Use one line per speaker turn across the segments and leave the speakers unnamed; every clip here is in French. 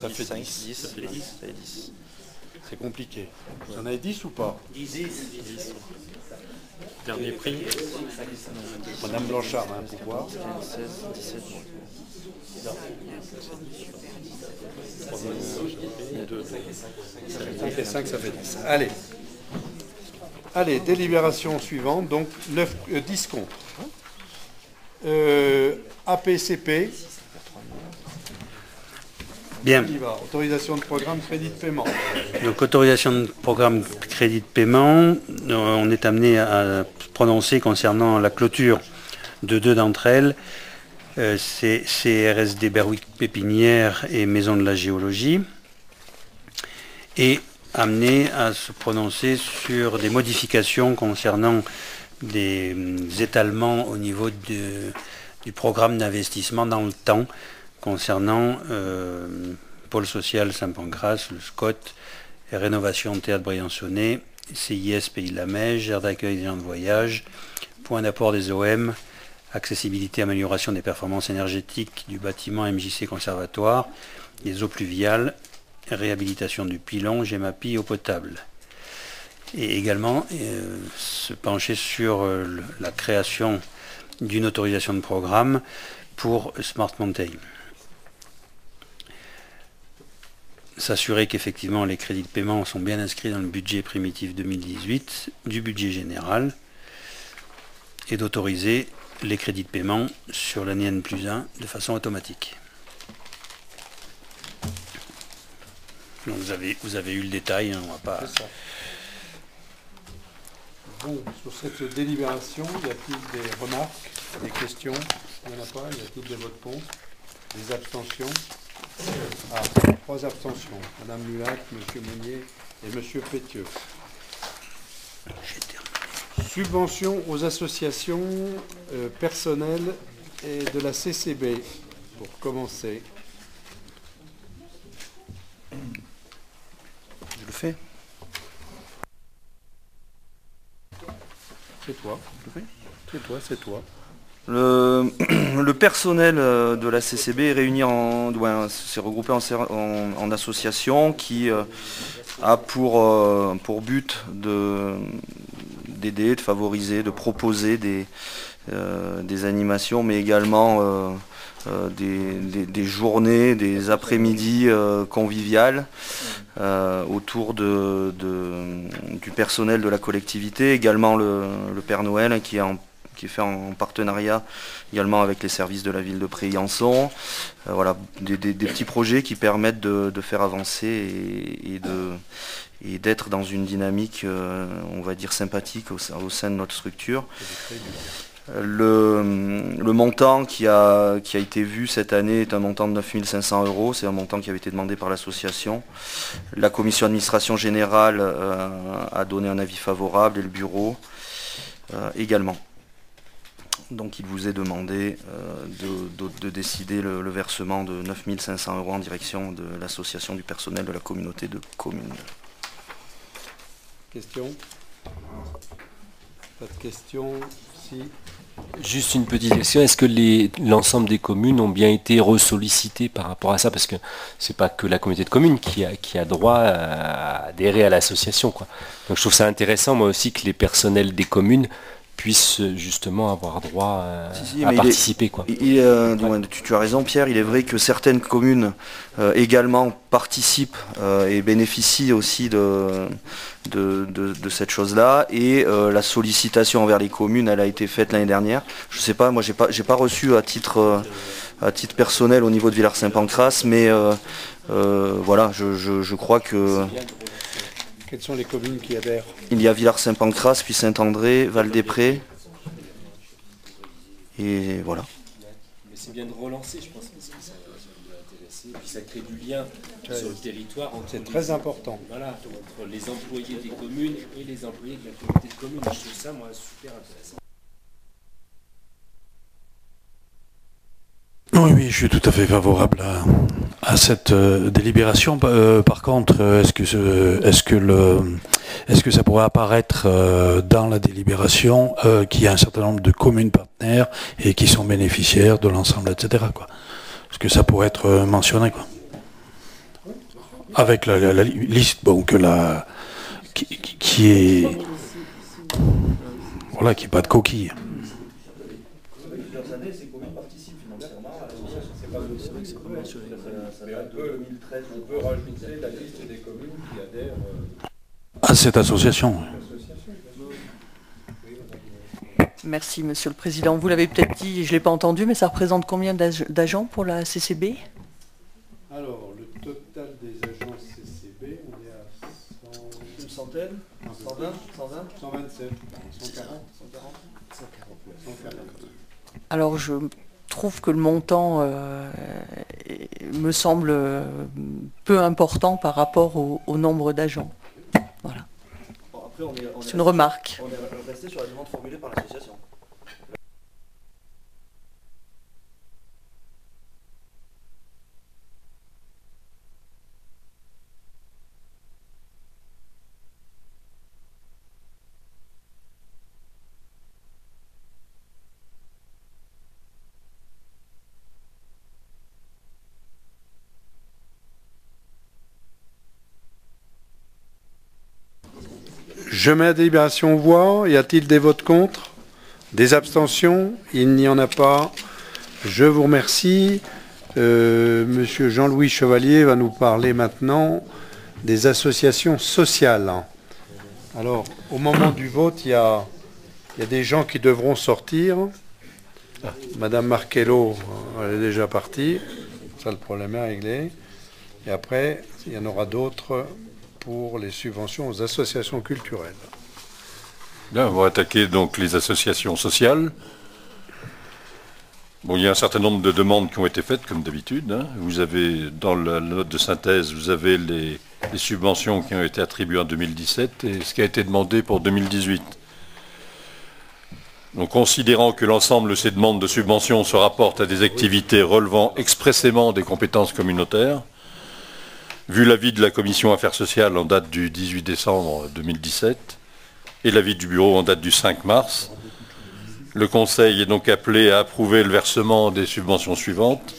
Ça fait
5,
10.
10.
Ça fait 10.
Ça fait 10.
C'est compliqué. Vous en avez 10 ou pas?
10.
Dernier prix. Madame Blanchard a un pouvoir.
16, 17.
5 et 5, ça fait 10. Allez. Allez, délibération suivante. Donc 10 contre. APCP.
Bien.
Autorisation de programme, crédit de paiement.
Donc autorisation de programme crédit de paiement, on est amené à prononcer concernant la clôture de deux d'entre elles, c'est CRSD Berwick Pépinière et Maison de la Géologie, et amené à se prononcer sur des modifications concernant des étalements au niveau du programme d'investissement dans le temps, concernant pôle social Saint-Pancras, le SCOT, rénovation théâtre Briançonnet, CIS Pays de la Mège, aire d'accueil des gens de voyage, point d'apport des OM, accessibilité, amélioration des performances énergétiques du bâtiment MJC Conservatoire, les eaux pluviales, réhabilitation du pilon, GEMAPI, eau potable. Et également se pencher sur la création d'une autorisation de programme pour Smart Mountain. S'assurer qu'effectivement les crédits de paiement sont bien inscrits dans le budget primitif 2018 du budget général et d'autoriser les crédits de paiement sur l'année N+1 de façon automatique. Donc vous avez eu le détail, hein, on va pas...
Bon, sur cette délibération, y a-t-il des remarques, des questions? Il n'y en a pas, y a-t-il des votes contre? Des abstentions? 3 abstentions. Madame Lulac, Monsieur Meunier et Monsieur Pétieux. Subvention aux associations personnelles et de la CCB. Pour commencer.
Je le fais.
C'est toi. C'est toi, c'est toi.
Le personnel de la CCB est réuni s'est regroupé en association qui a pour but d'aider, de favoriser, de proposer des animations, mais également des journées, des après-midi conviviales autour du personnel de la collectivité, également le Père Noël qui est fait en partenariat également avec les services de la ville de Préillançon. Voilà, des petits projets qui permettent de faire avancer et d'être dans une dynamique, on va dire, sympathique au sein de notre structure. Le montant qui a été vu cette année est un montant de 9 500 €, c'est un montant qui avait été demandé par l'association. La commission d'administration générale a donné un avis favorable et le bureau également. Donc il vous est demandé de décider le versement de 9 500 € en direction de l'association du personnel de la communauté de communes.
Question? Pas de question? Si.
Juste une petite question, est-ce que l'ensemble des communes ont bien été ressollicitées par rapport à ça? Parce que c'est pas que la communauté de communes qui a droit à adhérer à l'association, quoi. Donc je trouve ça intéressant, moi aussi, que les personnels des communes puissent justement avoir droit à participer, quoi.
Tu as raison, Pierre, il est vrai que certaines communes également participent et bénéficient aussi de cette chose-là, et la sollicitation envers les communes, elle a été faite l'année dernière. Je sais pas, moi j'ai pas reçu à titre personnel au niveau de Villars-Saint-Pancras, mais voilà, je crois que...
Quelles sont les communes qui adhèrent? Il
y a Villars-Saint-Pancras, puis Saint-André, Val-des-Prés, et voilà.
Mais c'est bien de relancer, je pense, parce que ça doit intéresser, et puis ça crée du lien sur le territoire.
C'est très important.
Voilà, entre les employés des communes et les employés de la communauté de communes. Je trouve ça, moi, super intéressant.
Oui, je suis tout à fait favorable à cette délibération. Par contre, est-ce que ça pourrait apparaître dans la délibération qu'il y a un certain nombre de communes partenaires et qui sont bénéficiaires de l'ensemble, etc., quoi. Est-ce que ça pourrait être mentionné, quoi? avec la liste qui est voilà, qui n'est pas de coquille.
On peut rajouter la liste des communes qui adhèrent
à cette association.
Merci, Monsieur le Président. Vous l'avez peut-être dit, je ne l'ai pas entendu, mais ça représente combien d'agents pour la CCB?
Alors, le total des agents CCB, on est à 100...
Une centaine, 120, 120,
127, 140, 140.
Alors, je trouve que le montant me semble peu important par rapport au nombre d'agents. Voilà. C'est une remarque.
On est resté sur la demande formulée par l'association.
Je mets la délibération aux voix. Y a-t-il des votes contre? Des abstentions? Il n'y en a pas. Je vous remercie. Monsieur Jean-Louis Chevalier va nous parler maintenant des associations sociales. Alors, au moment du vote, il y a des gens qui devront sortir. Madame Marchello, elle est déjà partie. Ça, le problème est réglé. Et après, il y en aura d'autres pour les subventions aux associations culturelles.
Bien, on va attaquer donc les associations sociales. Bon, il y a un certain nombre de demandes qui ont été faites, comme d'habitude. Hein. Vous avez, dans la note de synthèse, vous avez les subventions qui ont été attribuées en 2017 et ce qui a été demandé pour 2018. Donc, considérant que l'ensemble de ces demandes de subventions se rapportent à des activités relevant expressément des compétences communautaires, vu l'avis de la Commission Affaires sociales en date du 18 décembre 2017 et l'avis du Bureau en date du 5 mars, le Conseil est donc appelé à approuver le versement des subventions suivantes.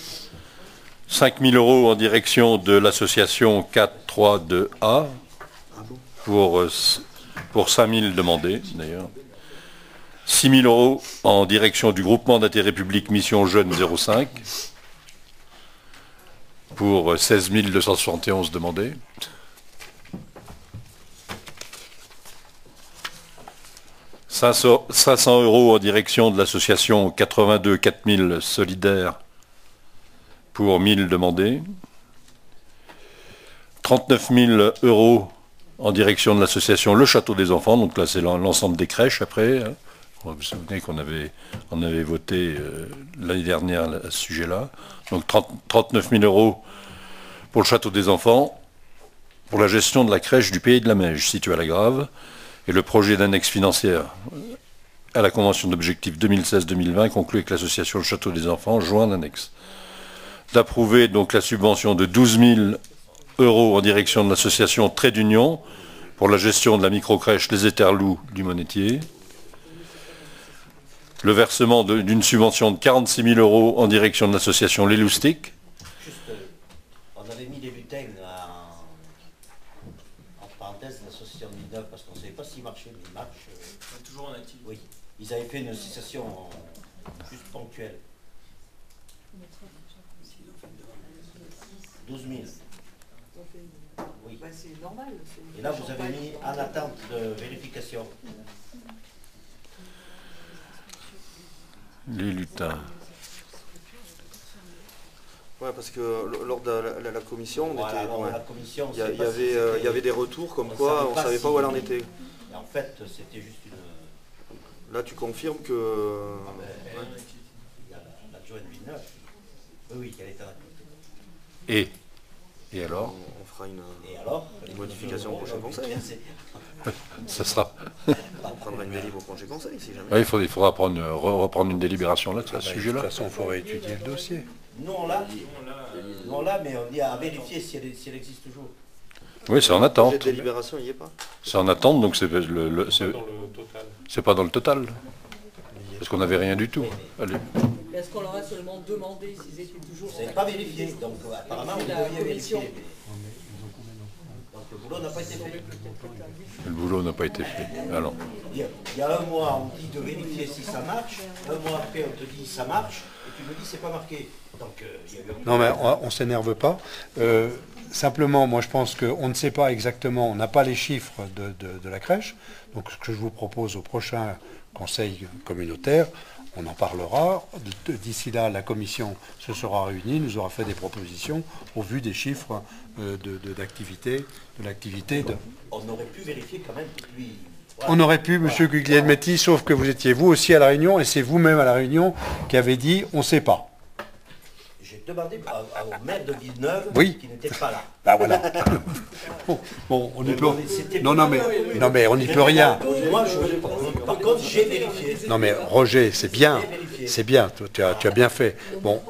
5 000 € en direction de l'association 432A pour 5 000 demandés d'ailleurs. 6 000 € en direction du groupement d'intérêt public Mission Jeunes 05 pour 16 271 demandés. 500 € en direction de l'association 82 4000 Solidaires pour 1000 demandés. 39 000 € en direction de l'association Le Château des Enfants, donc là c'est l'ensemble des crèches après. Hein. Vous vous souvenez qu'on avait voté l'année dernière à ce sujet-là. Donc 39 000 € pour le Château des Enfants, pour la gestion de la crèche du Pays de la Meige, située à La Grave, et le projet d'annexe financière à la Convention d'objectifs 2016-2020 conclu avec l'association Le Château des Enfants, joint d'annexe. D'approuver donc la subvention de 12 000 € en direction de l'association Trait d'Union pour la gestion de la microcrèche Les Éterlous du Monétier. Le versement d'une subvention de 46 000 € en direction de l'association Les Loustiques.
Juste, on avait mis des lutins en parenthèse de l'association de Lidl parce qu'on ne savait pas s'ils marchaient, mais ils marchent.
Toujours en activité.
Oui, ils avaient fait une association juste ponctuelle. 12 000. Oui.
C'est normal.
Et là, vous avez mis en attente de vérification.
Les lutins.
Ouais, parce que lors de la commission,
Voilà, alors, la commission,
il y avait des retours comme quoi on ne savait pas où elle en était.
Et en fait, c'était juste une...
Là, tu confirmes que...
Il y a l'adjoint de Villeneuve. Oui, qu'elle était en activité.
Et alors
on fera une
modification
au prochain conseil.
Ça sera...
On prendra une délibération au prochain conseil, si jamais.
Ouais, il faudra reprendre une délibération là, à ce sujet-là.
De toute façon, il faudra étudier le dossier.
Nous, on l'a, mais on dit à vérifier si elle existe toujours.
Oui, c'est en attente.
Le projet de délibération, il n'y est pas.
C'est en attente, donc c'est pas dans le total. Parce qu'on n'avait rien du tout. Allez.
Est-ce qu'on leur a seulement demandé s'ils étaient toujours...
Vous n'avez pas vérifié, donc apparemment vous deviez vérifier. Le boulot n'a pas été fait.
Le boulot n'a pas été fait. Alors,
Il y a un mois, on dit de vérifier si ça marche. Un mois après, on te dit ça marche. Et tu me dis c'est pas marqué. Donc, il y a eu un...
Non, mais on ne s'énerve pas. Simplement, moi, je pense qu'on ne sait pas exactement, on n'a pas les chiffres de la crèche. Donc, ce que je vous propose au prochain conseil communautaire, on en parlera. D'ici là, la commission se sera réunie, nous aura fait des propositions au vu des chiffres d'activité.
On aurait pu vérifier quand même depuis... Voilà.
On aurait pu, monsieur Guglielmetti, sauf que vous étiez vous aussi à la réunion, et c'est vous-même à la réunion qui avez dit on ne sait pas.
J'ai demandé au maire de Villeneuve
Oui.
qui n'était pas là.
Ah voilà. Bon, on n'y peut... Non, mais on n'y peut rien.
Moi, par contre, j'ai vérifié.
Non, mais Roger, c'est bien. C'est bien, tu as bien fait. Bon,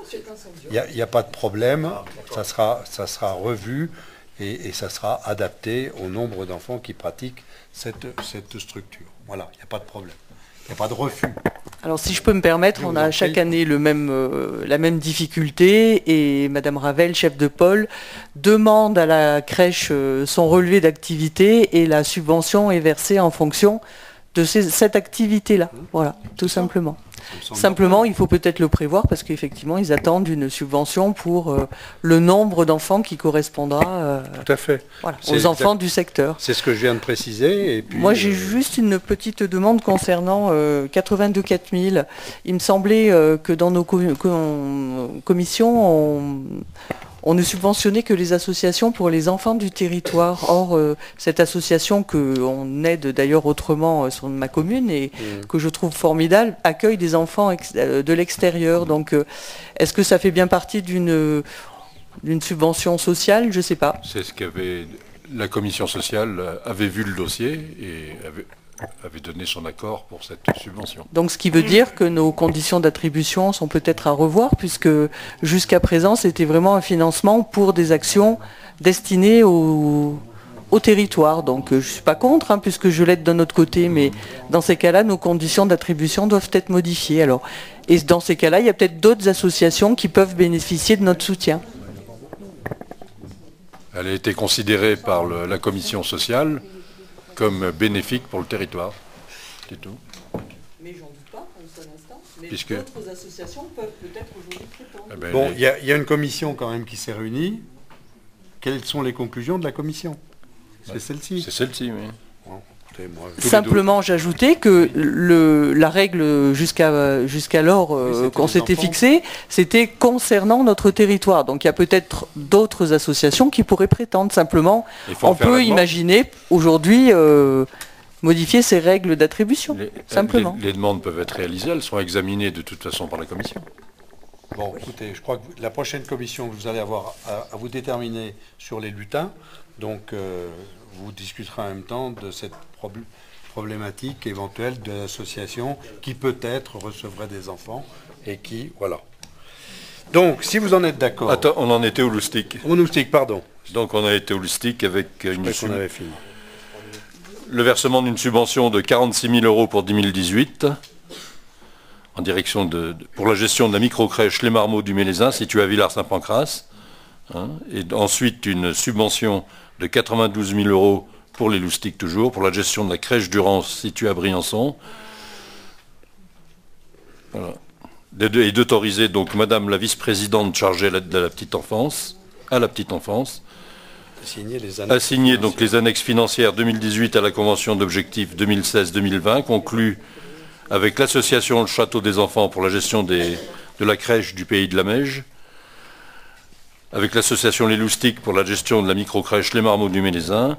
il n'y a pas de problème. Ça sera revu et ça sera adapté au nombre d'enfants qui pratiquent cette structure. Voilà, il n'y a pas de problème. Il n'y a pas de refus.
Alors si je peux me permettre, on a chaque année la même difficulté et Madame Ravel, chef de pôle, demande à la crèche son relevé d'activité et la subvention est versée en fonction de cette activité-là. Voilà, tout simplement. Simplement, il faut peut-être le prévoir parce qu'effectivement, ils attendent une subvention pour le nombre d'enfants qui correspondra
tout à fait.
Voilà, aux enfants du secteur.
C'est ce que je viens de préciser. Et puis,
moi, j'ai juste une petite demande concernant 82 4000. Il me semblait que dans nos commissions, on ne subventionnait que les associations pour les enfants du territoire. Or, cette association qu'on aide d'ailleurs autrement sur ma commune et que je trouve formidable, accueille des enfants de l'extérieur. Donc, est-ce que ça fait bien partie d'une subvention sociale? Je ne sais pas.
c'est ce qu'avait la commission sociale avait vu le dossier et avait donné son accord pour cette subvention.
Donc ce qui veut dire que nos conditions d'attribution sont peut-être à revoir, puisque jusqu'à présent, c'était vraiment un financement pour des actions destinées au territoire. Donc je ne suis pas contre, puisque je l'aide d'un autre côté, mais dans ces cas-là, nos conditions d'attribution doivent être modifiées. Alors, et dans ces cas-là, il y a peut-être d'autres associations qui peuvent bénéficier de notre soutien.
Elle a été considérée par la commission sociale comme bénéfique pour le territoire. C'est tout.
Mais j'en doute pas pour un seul instant. Mais
Puisque...
d'autres associations peuvent peut-être aujourd'hui prétendre.
Eh ben,
bon, il y a une commission quand même qui s'est réunie. Quelles sont les conclusions de la commission? C'est celle-ci.
C'est celle-ci, oui.
Bon, écoutez, moi,
simplement, j'ajoutais que la règle jusqu'alors qu'on s'était fixée, c'était concernant notre territoire. Donc il y a peut-être d'autres associations qui pourraient prétendre. Simplement, on peut imaginer aujourd'hui modifier ces règles d'attribution. Simplement.
Les demandes peuvent être réalisées, elles seront examinées de toute façon par la commission.
Bon, écoutez, je crois que la prochaine commission que vous allez avoir à vous déterminer sur les lutins, donc vous discuterez en même temps de cette problématique éventuelle de l'association qui peut-être recevrait des enfants et qui, voilà. Donc, si vous en êtes d'accord...
Attends, on en était au Loustic.
Au Loustic, pardon.
Donc on a été au Loustic avec
qu'on avait fini.
Le versement d'une subvention de 46 000 € pour 2018 en direction pour la gestion de la microcrèche Les Marmots du Mélézin située à Villars-Saint-Pancras. Et ensuite une subvention de 92 000 € pour les Loustiques toujours, pour la gestion de la crèche Durance située à Briançon. Voilà. Et d'autoriser donc Madame la vice-présidente chargée de la petite enfance, à signer donc les annexes financières 2018 à la convention d'objectifs 2016-2020 conclue avec l'association Le Château des Enfants pour la gestion de la crèche du Pays de la Meige, avec l'association Les Loustiques pour la gestion de la microcrèche Les Marmots du Mélézin,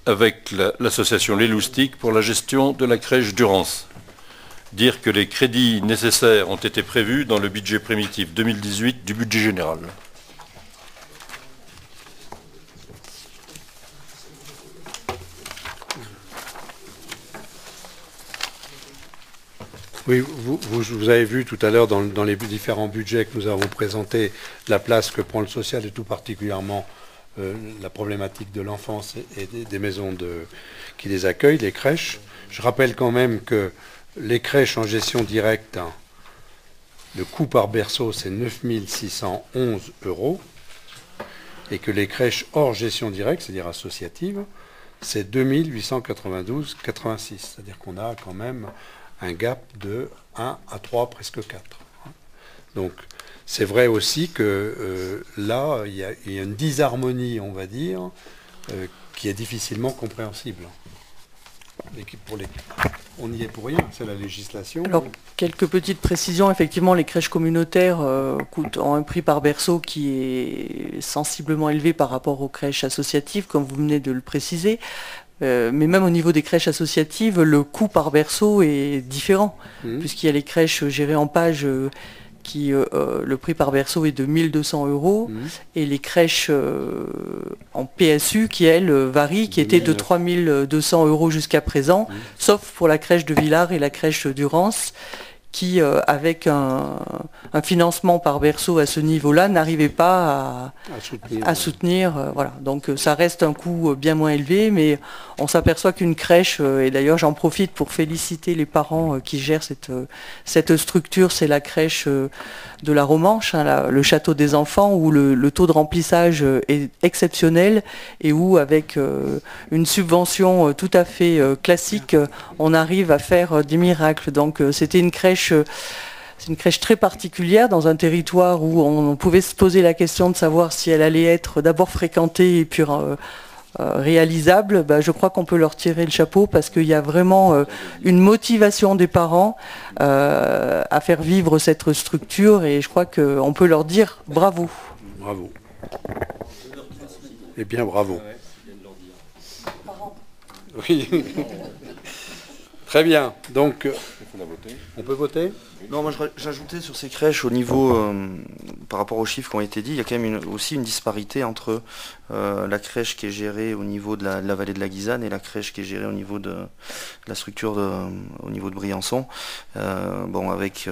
avec l'association Les Loustiques pour la gestion de la crèche Durance. Dire que les crédits nécessaires ont été prévus dans le budget primitif 2018 du budget général.
Oui, vous avez vu tout à l'heure dans les différents budgets que nous avons présentés la place que prend le social et tout particulièrement la problématique de l'enfance et des maisons qui les accueillent, les crèches. Je rappelle quand même que les crèches en gestion directe, le coût par berceau c'est 9 611 €. et que les crèches hors gestion directe, c'est-à-dire associative, c'est 2892,86. C'est-à-dire qu'on a quand même un gap de 1 à 3, presque 4. Donc, c'est vrai aussi que là, il y a une disharmonie, on va dire, qui est difficilement compréhensible. Et on n'y est pour rien, c'est la législation.
Alors, quelques petites précisions. Effectivement, les crèches communautaires ont un prix par berceau qui est sensiblement élevé par rapport aux crèches associatives, comme vous venez de le préciser. Mais même au niveau des crèches associatives, le coût par berceau est différent, puisqu'il y a les crèches gérées en page qui, le prix par berceau est de 1 200 €, et les crèches en PSU qui, elles, varient, qui étaient de 3 200 € jusqu'à présent, sauf pour la crèche de Villars et la crèche d'Urance, qui, avec un financement par berceau à ce niveau-là, n'arrivait pas à soutenir. Voilà. Donc ça reste un coût bien moins élevé, mais on s'aperçoit qu'une crèche, et d'ailleurs j'en profite pour féliciter les parents qui gèrent cette structure, c'est la crèche de la Romanche, hein, le château des enfants, où le taux de remplissage est exceptionnel, et où avec une subvention tout à fait classique, on arrive à faire des miracles. Donc c'était une crèche. C'est une crèche très particulière dans un territoire où on pouvait se poser la question de savoir si elle allait être d'abord fréquentée et puis réalisable. Je crois qu'on peut leur tirer le chapeau parce qu'il y a vraiment une motivation des parents à faire vivre cette structure, et je crois qu'on peut leur dire bravo.
Bravo. Eh bien, bravo. Oui. Très bien. Donc, on peut voter ?
Non, moi j'ajoutais sur ces crèches au niveau, par rapport aux chiffres qui ont été dit, il y a quand même aussi une disparité entre la crèche qui est gérée au niveau de la vallée de la Guisane et la crèche qui est gérée au niveau de la structure au niveau de Briançon. Bon, avec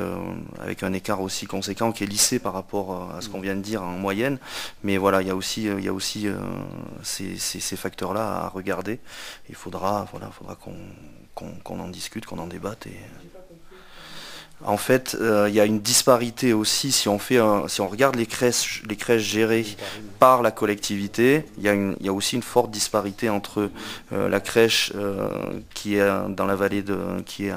un écart aussi conséquent qui est lissé par rapport à ce qu'on vient de dire en moyenne. Mais voilà, il y a aussi ces facteurs-là à regarder. Il faudra qu'on en discute, qu'on en débatte. En fait, il y a une disparité aussi si on regarde les crèches gérées par la collectivité. Il y a aussi une forte disparité entre la crèche qui est dans la vallée qui est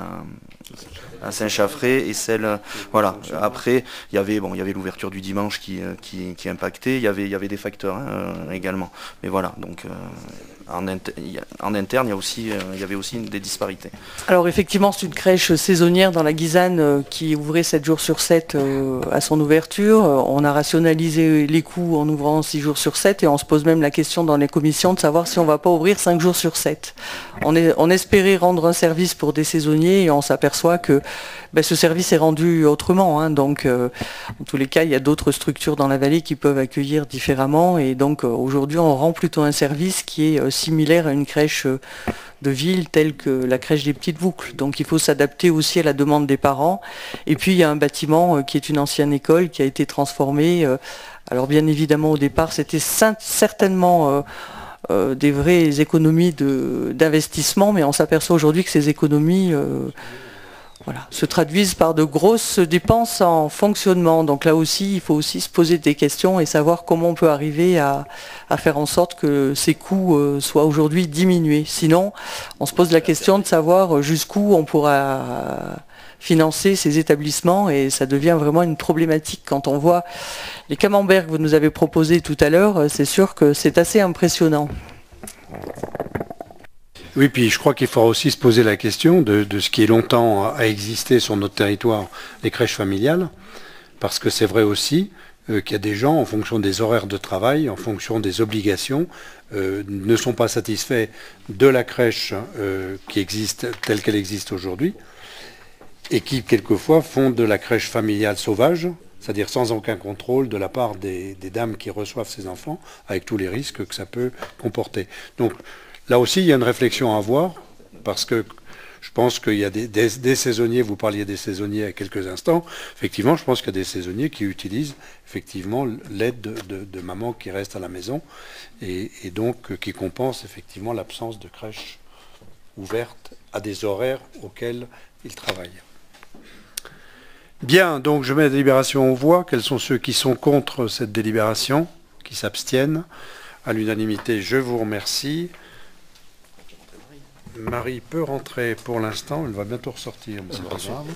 à Saint-Chaffré et celle. Voilà. Après, il y avait l'ouverture du dimanche qui impactait. Il y avait des facteurs également. Mais voilà. Donc. En interne, il y avait aussi des disparités.
Alors effectivement, c'est une crèche saisonnière dans la Guisane qui ouvrait 7 jours sur 7 à son ouverture. On a rationalisé les coûts en ouvrant 6 jours sur 7 et on se pose même la question dans les commissions de savoir si on ne va pas ouvrir 5 jours sur 7. On espérait rendre un service pour des saisonniers et on s'aperçoit que ce service est rendu autrement. Hein. Donc en tous les cas, il y a d'autres structures dans la vallée qui peuvent accueillir différemment, et donc aujourd'hui on rend plutôt un service qui est similaire à une crèche de ville telle que la crèche des Petites Boucles. Donc il faut s'adapter aussi à la demande des parents. Et puis il y a un bâtiment qui est une ancienne école qui a été transformé. Alors bien évidemment au départ c'était certainement des vraies économies d'investissement, mais on s'aperçoit aujourd'hui que ces économies se traduisent par de grosses dépenses en fonctionnement. Donc là aussi, il faut aussi se poser des questions et savoir comment on peut arriver à faire en sorte que ces coûts soient aujourd'hui diminués. Sinon, on se pose la question de savoir jusqu'où on pourra financer ces établissements, et ça devient vraiment une problématique. Quand on voit les camemberts que vous nous avez proposés tout à l'heure, c'est sûr que c'est assez impressionnant.
Oui, puis je crois qu'il faudra aussi se poser la question de ce qui est longtemps a existé sur notre territoire, les crèches familiales, parce que c'est vrai aussi qu'il y a des gens, en fonction des horaires de travail, en fonction des obligations, ne sont pas satisfaits de la crèche qui existe telle qu'elle existe aujourd'hui, et qui quelquefois font de la crèche familiale sauvage, c'est-à-dire sans aucun contrôle de la part des dames qui reçoivent ces enfants, avec tous les risques que ça peut comporter. Donc, là aussi, il y a une réflexion à avoir, parce que je pense qu'il y a des saisonniers, vous parliez des saisonniers à quelques instants, effectivement, je pense qu'il y a des saisonniers qui utilisent effectivement l'aide de maman qui reste à la maison, et donc qui compense effectivement l'absence de crèche ouverte à des horaires auxquels ils travaillent. Bien, donc je mets la délibération en voix. Quels sont ceux qui sont contre cette délibération ? Qui qui s'abstiennent. À l'unanimité, je vous remercie. Marie peut rentrer pour l'instant, elle va bientôt ressortir, mais c'est pas grave.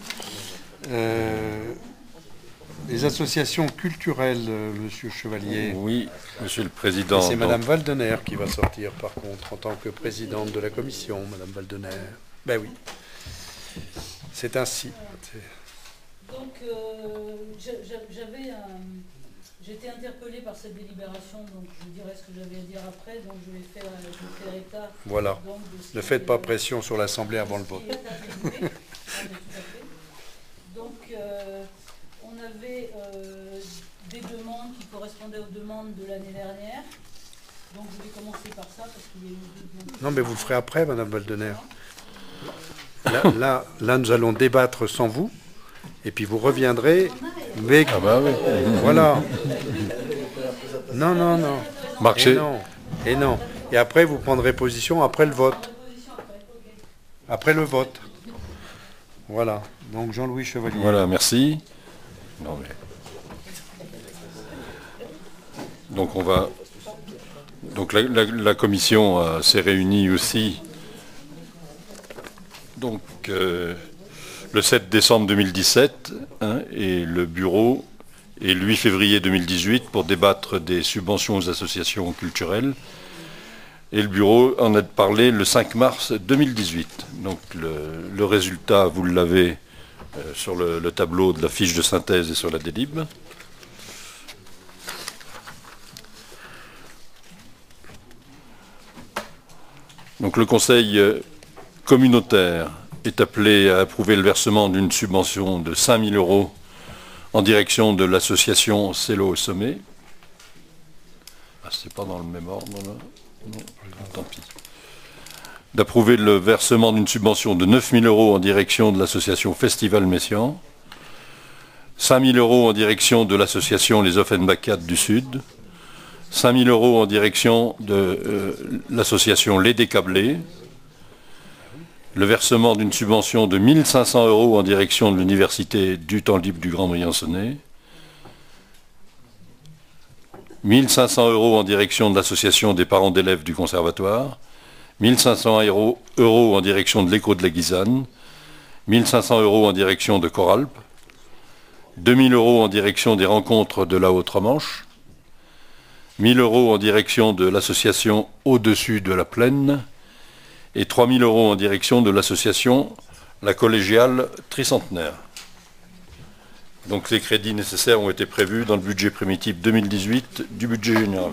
Les associations culturelles, Monsieur Chevalier.
Oui, Monsieur le Président.
C'est Madame Waldener qui va sortir, par contre, en tant que présidente de la commission, Madame Waldener. Ben oui, c'est ainsi.
Donc, j'étais interpellée par cette délibération, donc je dirai ce que j'avais à dire après, donc je vais faire état.
Voilà, ne faites pas pression sur l'Assemblée avant le vote.
Donc, on avait des demandes qui correspondaient aux demandes de l'année dernière. Donc je vais commencer par ça, parce qu'il y a eu deux demandes.
Non, mais vous le ferez après, Madame Waldener. Là, nous allons débattre sans vous, et puis vous reviendrez. Mais...
Ah bah oui.
Voilà. Non.
Marc,
Et non. Et après, vous prendrez position après le vote. Après le vote. Voilà. Donc Jean-Louis Chevalier.
Voilà, merci. Non mais. Donc on va. Donc la commission s'est réunie aussi. Donc le 7 décembre 2017 et le bureau et le 8 février 2018 pour débattre des subventions aux associations culturelles. Et le bureau en a parlé le 5 mars 2018. Donc le résultat, vous l'avez sur le tableau de la fiche de synthèse et sur la délib. Donc le conseil communautaire est appelé à approuver le versement d'une subvention de 5 000 € en direction de l'association Cello au Sommet. Ah, c'est pas dans le même ordre, là. Non, tant pis. D'approuver le versement d'une subvention de 9 000 € en direction de l'association Festival Messian, 5 000 € en direction de l'association Les Offenbach du Sud, 5 000 € en direction de l'association Les Décablés, le versement d'une subvention de 1 500 € en direction de l'Université du Temps Libre du Grand Briançonnais, 1 500 € en direction de l'association des parents d'élèves du Conservatoire, 1 500 € en direction de l'Écho de la Guisane, 1 500 € en direction de Coralp, 2 000 € en direction des rencontres de la Haute-Romanche, 1 000 € en direction de l'association Au-dessus de la Plaine et 3 000 € en direction de l'association La Collégiale Tricentenaire. Donc les crédits nécessaires ont été prévus dans le budget primitif 2018 du budget général.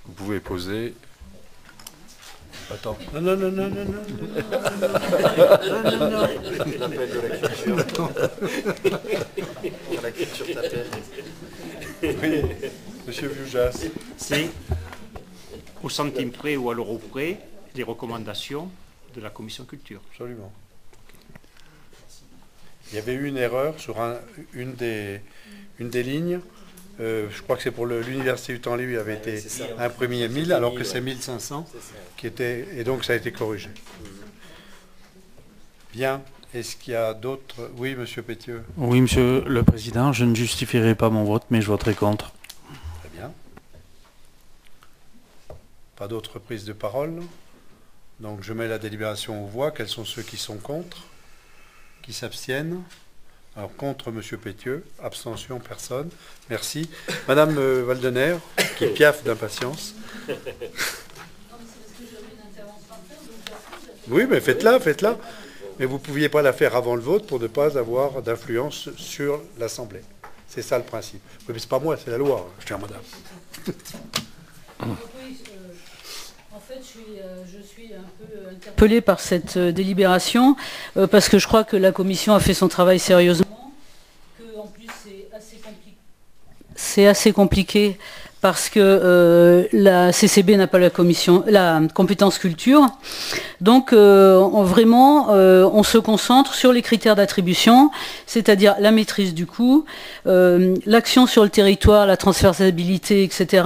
Vous pouvez poser. Attends.
Non.
L'appel de la culture. La culture t'appelle.
Oui, Monsieur Vujas.
C'est au centime près ou à l'euro près les recommandations de la commission culture.
Absolument. Il y avait eu une erreur sur une des lignes. Je crois que c'est pour l'Université du Temps Libre, il avait été imprimé à 1000, alors que c'est 1500 qui était, et donc ça a été corrigé. Bien. Est-ce qu'il y a d'autres... Oui, Monsieur Pétieux.
Oui, Monsieur le Président, je ne justifierai pas mon vote, mais je voterai contre.
Très bien. Pas d'autres prises de parole. Donc je mets la délibération aux voix. Quels sont ceux qui sont contre? Qui s'abstiennent? Alors contre Monsieur Pétieux, abstention, personne. Merci. Madame Waldener, qui piaffe d'impatience. Oui, mais faites-la. Mais vous ne pouviez pas la faire avant le vote pour ne pas avoir d'influence sur l'Assemblée. C'est ça le principe. Oui, mais c'est pas moi, c'est la loi, chère madame.
En fait, je suis un peu interpellée par cette délibération, parce que je crois que la commission a fait son travail sérieusement, que en plus c'est assez compliqué parce que la CCB n'a pas la compétence culture. Donc vraiment, on se concentre sur les critères d'attribution, c'est-à-dire la maîtrise du coût, l'action sur le territoire, la transversabilité, etc.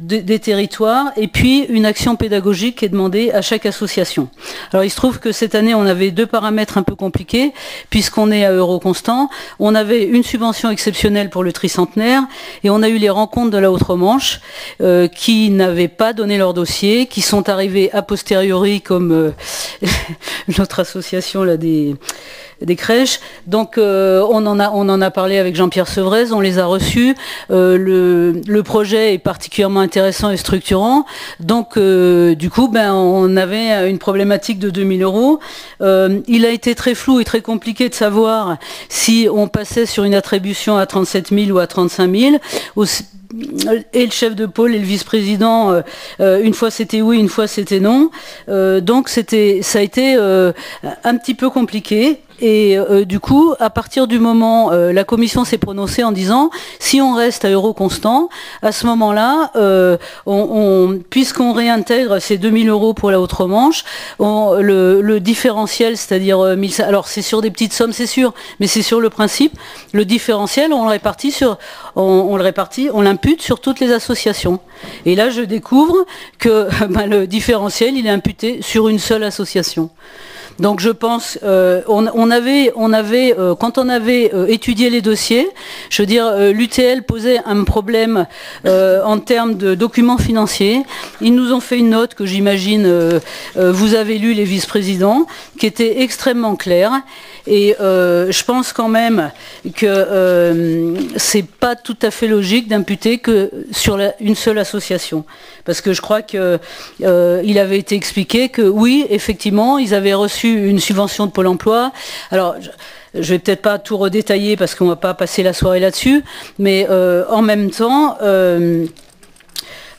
des territoires, et puis une action pédagogique qui est demandée à chaque association. Alors il se trouve que cette année, on avait 2 paramètres un peu compliqués, puisqu'on est à euro constant. On avait une subvention exceptionnelle pour le tricentenaire, et on a eu les rencontres de la Outre-Manche qui n'avaient pas donné leur dossier, qui sont arrivés a posteriori comme notre association là, des crèches. Donc on en a parlé avec Jean-Pierre Sevrez, on les a reçus. Le projet est particulièrement intéressant et structurant. Donc du coup, on avait une problématique de 2 000 €. Il a été très flou et très compliqué de savoir si on passait sur une attribution à 37 000 ou à 35 000. Et le chef de pôle et le vice-président, une fois c'était oui, une fois c'était non. Donc ça a été un petit peu compliqué. Et du coup, à partir du moment, la commission s'est prononcée en disant, si on reste à euro constant, à ce moment-là, puisqu'on réintègre ces 2 000 € pour la Outre-Manche, le différentiel, c'est-à-dire 1000, alors c'est sur des petites sommes, c'est sûr, mais c'est sur le principe, le différentiel, on l'impute sur toutes les associations. Et là, je découvre que le différentiel, il est imputé sur une seule association. Donc je pense, quand on avait étudié les dossiers, je veux dire, l'UTL posait un problème en termes de documents financiers. Ils nous ont fait une note que j'imagine vous avez lu, les vice-présidents, qui était extrêmement claire. Et je pense quand même que c'est pas tout à fait logique d'imputer que sur une seule association. Parce que je crois que il avait été expliqué que oui, effectivement, ils avaient reçu une subvention de Pôle emploi. Alors, je vais peut-être pas tout redétailler parce qu'on va pas passer la soirée là-dessus, mais en même temps,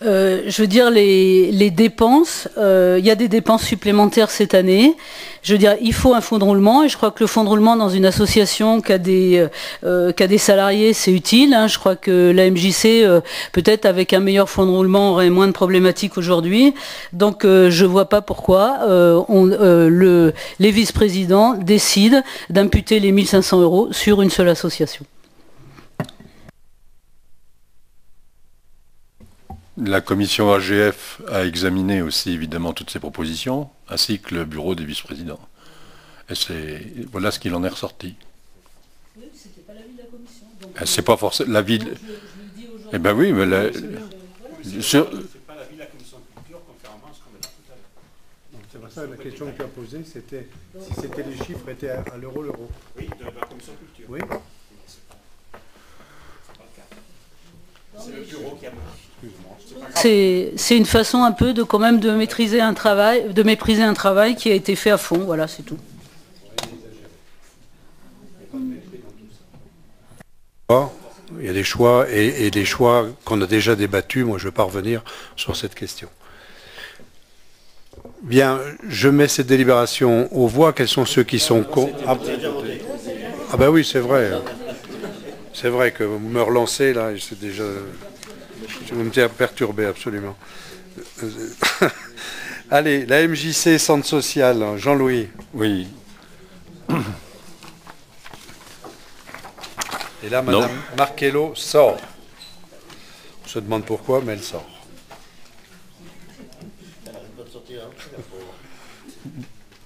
je veux dire, les dépenses, il y a des dépenses supplémentaires cette année. Je veux dire, il faut un fonds de roulement, et je crois que le fonds de roulement dans une association qui a des salariés, c'est utile. Hein. Je crois que la MJC, peut-être avec un meilleur fonds de roulement, aurait moins de problématiques aujourd'hui. Donc, je vois pas pourquoi les vice-présidents décident d'imputer les 1 500 € sur une seule association.
La commission AGF a examiné aussi évidemment toutes ces propositions, ainsi que le bureau des vice-présidents. Et voilà ce qu'il en est ressorti.
Oui, c'était pas l'avis de la commission.
C'est pas forcément l'avis de... Eh bien oui, mais
c'est pas l'avis de la commission culture, contrairement à ce qu'on a dit tout à l'heure. C'est pour ça que la question que tu as posée, c'était si c'était les chiffres étaient à l'euro. Oui, de la commission culture. Oui. C'est le bureau qui a marché.
C'est une façon un peu de quand même de mépriser un travail qui a été fait à fond. Voilà, c'est tout.
Il y a des choix et des choix qu'on a déjà débattus. Moi, je ne vais pas revenir sur cette question. Bien, je mets cette délibération aux voix. Quels sont ceux qui sont contre? Ah ben oui, c'est vrai. C'est vrai que vous me relancez là, c'est déjà... Je vais me dire perturbé, absolument. Allez, la MJC, Centre Social, Jean-Louis.
Oui.
Et là, Madame Marchello sort. On se demande pourquoi, mais elle sort.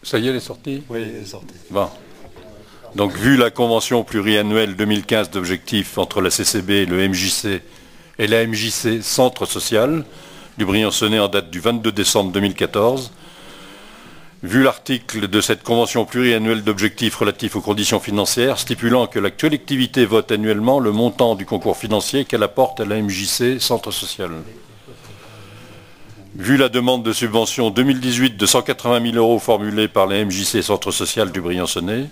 Ça y est, elle est sortie?
Oui, elle est sortie.
Bon. Donc, vu la convention pluriannuelle 2015 d'objectifs entre la CCB, le MJC et la MJC Centre Social du Briançonnais en date du 22 décembre 2014, vu l'article de cette convention pluriannuelle d'objectifs relatifs aux conditions financières stipulant que la collectivité vote annuellement le montant du concours financier qu'elle apporte à la MJC Centre Social. Vu la demande de subvention 2018 de 180 000 € formulée par la MJC Centre Social du Briançonnais,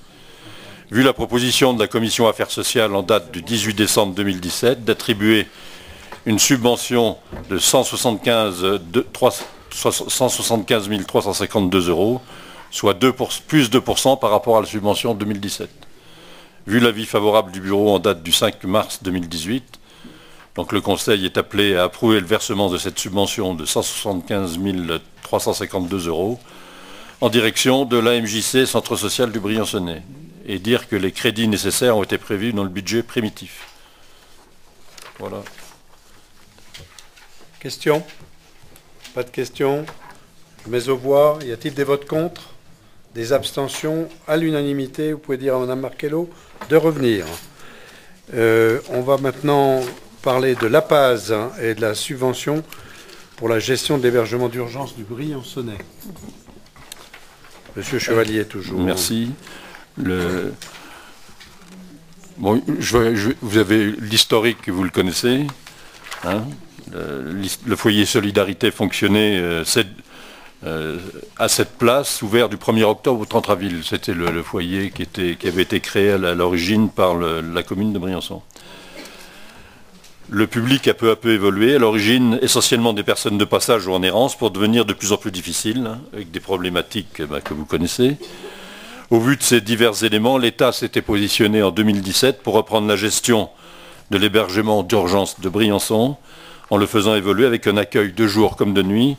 vu la proposition de la Commission Affaires Sociales en date du 18 décembre 2017 d'attribuer une subvention de 175 352 €, soit plus 2% par rapport à la subvention 2017. Vu l'avis favorable du bureau en date du 5 mars 2018, Donc le Conseil est appelé à approuver le versement de cette subvention de 175 352 € en direction de l'AMJC Centre Social du Briançonnais et dire que les crédits nécessaires ont été prévus dans le budget primitif. Voilà.
Questions? Pas de questions? Mais aux voix, y a-t-il des votes contre? Des abstentions? À l'unanimité, vous pouvez dire à Mme Markello de revenir. On va maintenant parler de l'APAZ et de la subvention pour la gestion de l'hébergement d'urgence du Briançonnais. Monsieur Chevalier, toujours.
Merci. Bon, vous avez l'historique, vous le connaissez. Hein, le foyer Solidarité fonctionnait à cette place, ouvert du 1er octobre au 30 avril. C'était le foyer qui avait été créé à l'origine par la commune de Briançon. Le public a peu à peu évolué, à l'origine essentiellement des personnes de passage ou en errance, pour devenir de plus en plus difficile, hein, avec des problématiques que vous connaissez. Au vu de ces divers éléments, l'État s'était positionné en 2017 pour reprendre la gestion de l'hébergement d'urgence de Briançon, en le faisant évoluer avec un accueil de jour comme de nuit,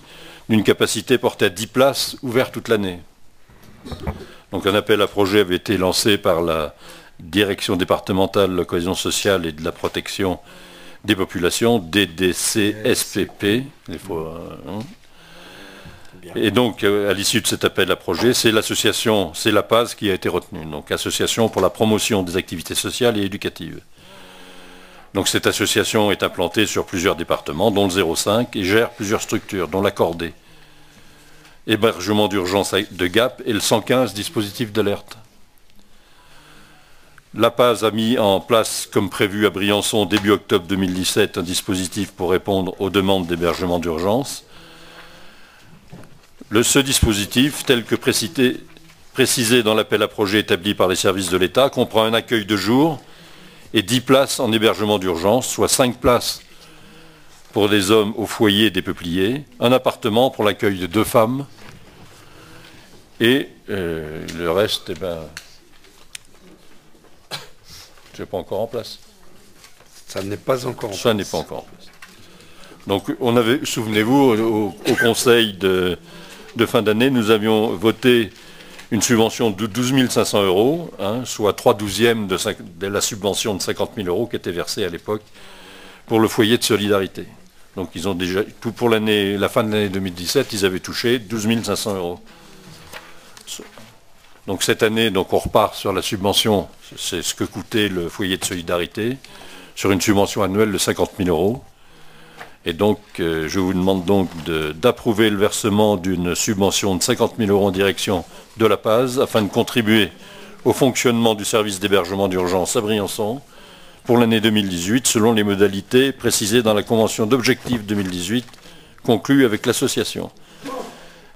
d'une capacité portée à 10 places, ouvertes toute l'année. Donc un appel à projet avait été lancé par la Direction départementale de la cohésion sociale et de la protection des populations, DDCSPP. Et donc, à l'issue de cet appel à projet, c'est l'association, c'est l'APAZ qui a été retenue, donc Association pour la promotion des activités sociales et éducatives. Donc cette association est implantée sur plusieurs départements, dont le 05, et gère plusieurs structures, dont l'Accordé, hébergement d'urgence de Gap et le 115, dispositif d'alerte. L'APAZ a mis en place, comme prévu à Briançon, début octobre 2017, un dispositif pour répondre aux demandes d'hébergement d'urgence. Ce dispositif, tel que précisé dans l'appel à projet établi par les services de l'État, comprend un accueil de jour et 10 places en hébergement d'urgence, soit 5 places pour les hommes au foyer des peupliers, un appartement pour l'accueil de 2 femmes, et le reste, c'est pas encore en place.
Ça n'est pas encore en place.
Ça n'est pas encore en place. Donc, on avait, souvenez-vous, au conseil de fin d'année, nous avions voté une subvention de 12 500 €, hein, soit 3/12 de la subvention de 50 000 € qui était versée à l'époque pour le foyer de solidarité. Donc, ils ont déjà, tout pour la fin de l'année 2017, ils avaient touché 12 500 €. Donc cette année, on repart sur la subvention, c'est ce que coûtait le foyer de solidarité, sur une subvention annuelle de 50 000 €. Et donc, je vous demande donc d'approuver le versement d'une subvention de 50 000 € en direction de l'APAZ, afin de contribuer au fonctionnement du service d'hébergement d'urgence à Briançon pour l'année 2018, selon les modalités précisées dans la convention d'objectifs 2018 conclue avec l'association.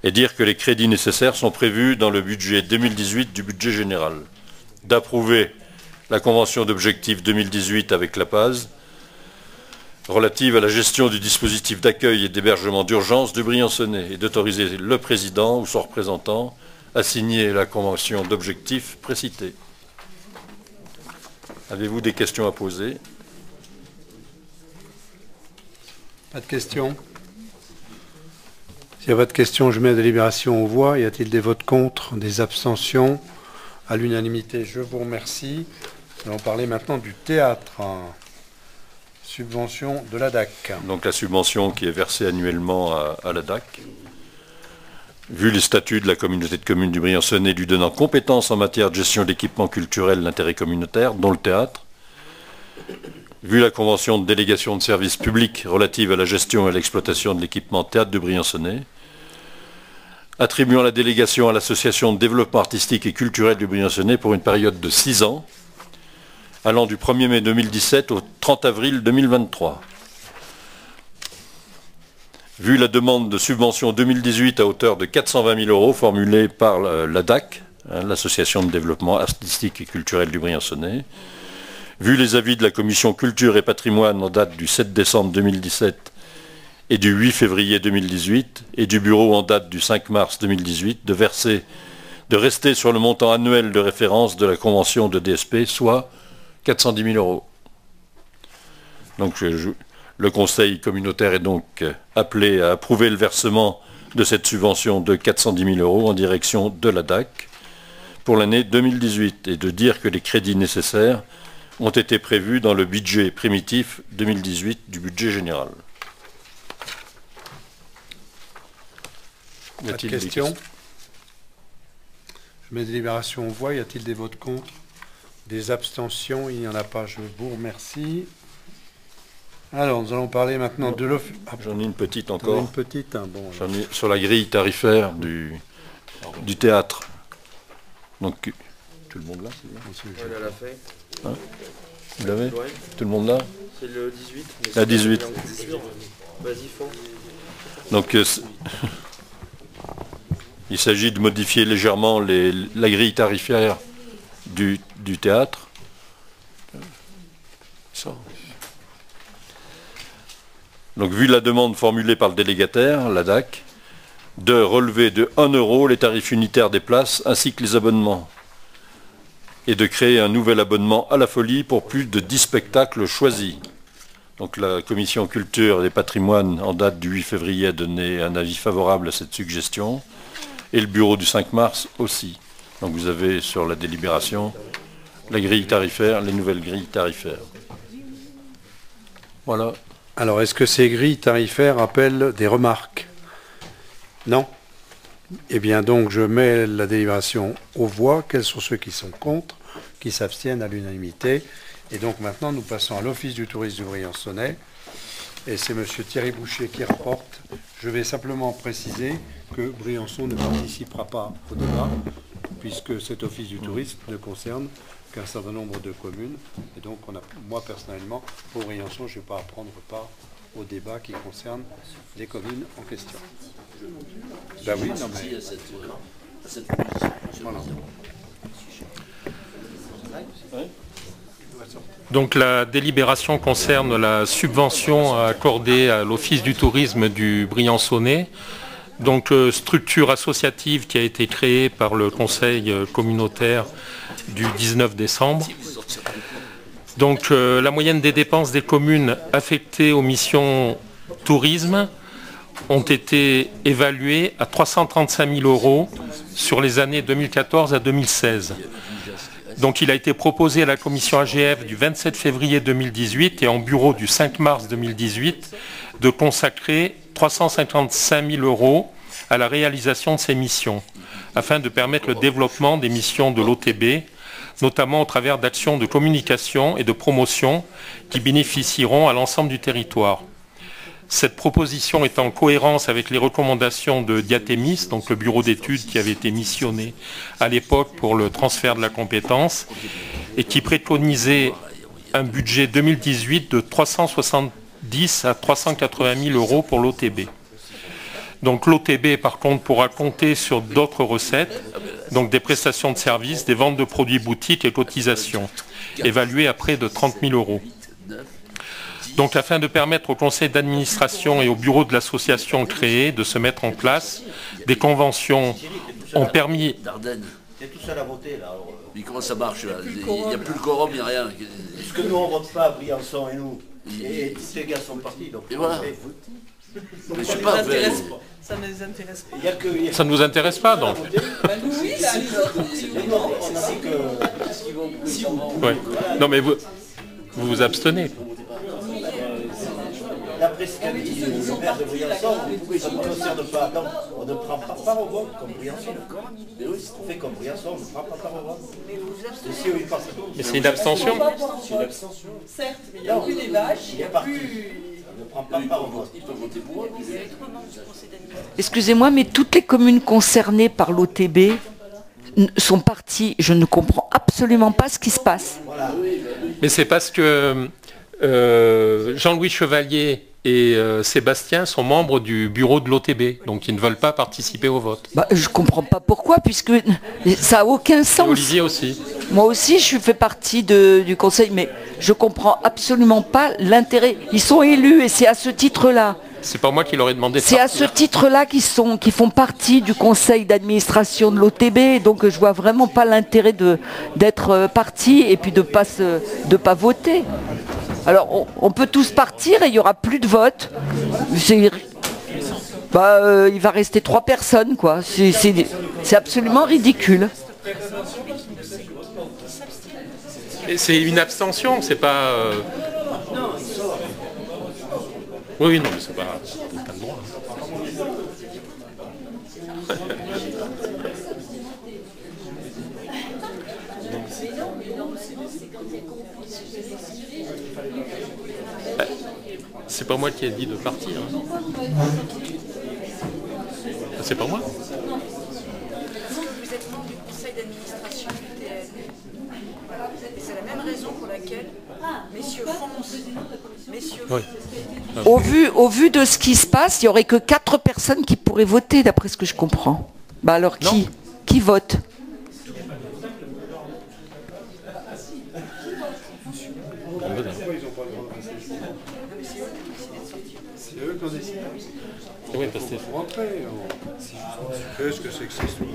Et dire que les crédits nécessaires sont prévus dans le budget 2018 du budget général. D'approuver la convention d'objectifs 2018 avec l'APAZ, relative à la gestion du dispositif d'accueil et d'hébergement d'urgence de Briançonnais, et d'autoriser le président ou son représentant à signer la convention d'objectifs précitée. Avez-vous des questions à poser?
Pas de questions? S'il n'y a pas de questions, je mets la délibération aux voix. Y a-t-il des votes contre, des abstentions? À l'unanimité, je vous remercie. Nous allons parler maintenant du théâtre. Subvention de la DAC.
Donc la subvention qui est versée annuellement à la DAC. Vu les statuts de la communauté de communes du Briançonnais lui donnant compétence en matière de gestion d'équipements culturels d'intérêt communautaire, dont le théâtre. Vu la convention de délégation de services publics relative à la gestion et à l'exploitation de l'équipement théâtre de Briançonnais. Attribuant la délégation à l'association de développement artistique et culturel du Briançonnais pour une période de 6 ans, allant du 1er mai 2017 au 30 avril 2023. Vu la demande de subvention 2018 à hauteur de 420 000 € formulée par la DAC, l'Association de développement artistique et culturel du Briançonnais, vu les avis de la Commission Culture et Patrimoine en date du 7 décembre 2017 et du 8 février 2018, et du Bureau en date du 5 mars 2018, de rester sur le montant annuel de référence de la convention de DSP, soit 410 000 €. Donc Le conseil communautaire est donc appelé à approuver le versement de cette subvention de 410 000 € en direction de la DAC pour l'année 2018 et de dire que les crédits nécessaires ont été prévus dans le budget primitif 2018 du budget général.
Pas de questions? Je mets des délibérations aux voix. Y a-t-il des votes contre? Des abstentions? Il n'y en a pas. Je vous remercie. Alors, nous allons parler maintenant de l'office.
J'en ai une petite encore.
Une petite, hein, bon.
J'en ai sur la grille tarifaire du théâtre. Donc, tout le monde là, c'est bien.
Elle l'a fait.
Hein, vous l'avez? Tout le monde là?
C'est le 18.
La 18.
Vas-y, fond.
Donc, il s'agit de modifier légèrement la grille tarifaire du théâtre. Ça. Donc, vu la demande formulée par le délégataire, la DAC, de relever de 1 € les tarifs unitaires des places ainsi que les abonnements, et de créer un nouvel abonnement à la folie pour plus de 10 spectacles choisis. Donc la commission culture et des patrimoines, en date du 8 février, a donné un avis favorable à cette suggestion, et le bureau du 5 mars aussi. Donc vous avez sur la délibération la grille tarifaire, les nouvelles grilles tarifaires. Voilà.
Alors, est-ce que ces grilles tarifaires appellent des remarques? Non? Eh bien, donc, je mets la délibération aux voix. Quels sont ceux qui sont contre, qui s'abstiennent à l'unanimité? Et donc, maintenant, nous passons à l'Office du tourisme du Briançonnais. Et c'est M. Thierry Boucher qui rapporte. Je vais simplement préciser que Briançon ne participera pas au débat, puisque cet Office du tourisme ne concerne qu'un certain nombre de communes. Et donc, moi, personnellement, pour Briançon, je ne vais pas prendre part au débat qui concerne les communes en question. Ben oui, non mais... Voilà.
Donc la délibération concerne la subvention accordée à l'Office du tourisme du Briançonnais, donc structure associative qui a été créée par le conseil communautaire du 19 décembre. Donc la moyenne des dépenses des communes affectées aux missions tourisme ont été évaluées à 335 000 € sur les années 2014 à 2016. Donc il a été proposé à la commission AGF du 27 février 2018 et en bureau du 5 mars 2018 de consacrer 355 000 € à la réalisation de ces missions, afin de permettre le développement des missions de l'OTB, notamment au travers d'actions de communication et de promotion qui bénéficieront à l'ensemble du territoire. Cette proposition est en cohérence avec les recommandations de Diatémis, donc le bureau d'études qui avait été missionné à l'époque pour le transfert de la compétence et qui préconisait un budget 2018 de 370 à 380 000 € pour l'OTB. Donc l'OTB, par contre, pourra compter sur d'autres recettes, donc des prestations de services, des ventes de produits boutiques et cotisations, évaluées à près de 30 000 €. Donc afin de permettre au conseil d'administration et au bureau de l'association créée de se mettre en place, des conventions ont permis...
C'est tout seul à voter là.
Mais comment ça marche là? Il n'y a plus le quorum, il n'y a rien.
Parce que nous on vote pas à Briançon et nous. Et tous ces gars sont partis. Donc
et voilà.
Mais je sais pas, ça ne les intéresse pas.
Ça ne vous intéresse pas donc?
Oui, là, les autres.
Ouais. Non mais vous vous abstenez.
D'après ce qu'a dit le maire de Briançon, ça ne concerne pas. Donc, on ne prend pas part au vote comme Briançon. Mais oui, on fait comme Briançon, on ne prend pas part au vote.
Mais c'est une abstention?
C'est une abstention.
Certes, mais il n'y a plus des vaches, il n'y a plus...
On ne prend pas part au vote.
Excusez-moi, mais toutes les communes concernées par l'OTB sont parties. Je ne comprends absolument pas ce qui se passe.
Mais c'est parce que Jean-Louis Chevalier et Sébastien sont membres du bureau de l'OTB, donc ils ne veulent pas participer au vote.
Bah, je ne comprends pas pourquoi, puisque ça n'a aucun sens.
Et Olivier aussi.
Moi aussi, je fais partie du conseil, mais je ne comprends absolument pas l'intérêt. Ils sont élus et c'est à ce titre-là.
C'est pas moi qui leur ai demandé de
C'est à ce titre-là qu'ils font partie du conseil d'administration de l'OTB, donc je vois vraiment pas l'intérêt d'être parti et puis de pas voter. Alors, on peut tous partir et il n'y aura plus de vote. Il va rester 3 personnes, quoi. C'est absolument ridicule.
C'est une abstention, c'est pas... Oui, non, mais c'est pas le droit. C'est pas moi qui ai dit de partir. C'est pas moi.
Vous êtes membre du conseil d'administration du TN. Voilà. Et c'est la même raison pour laquelle messieurs foncent.
Oui.
Au vu de ce qui se passe, il n'y aurait que 4 personnes qui pourraient voter, d'après ce que je comprends. Bah alors qui vote?
C'est eux qui ont décidé.
Oui, parce que
faut rentrer. Qu'est-ce que c'est que ces trucs?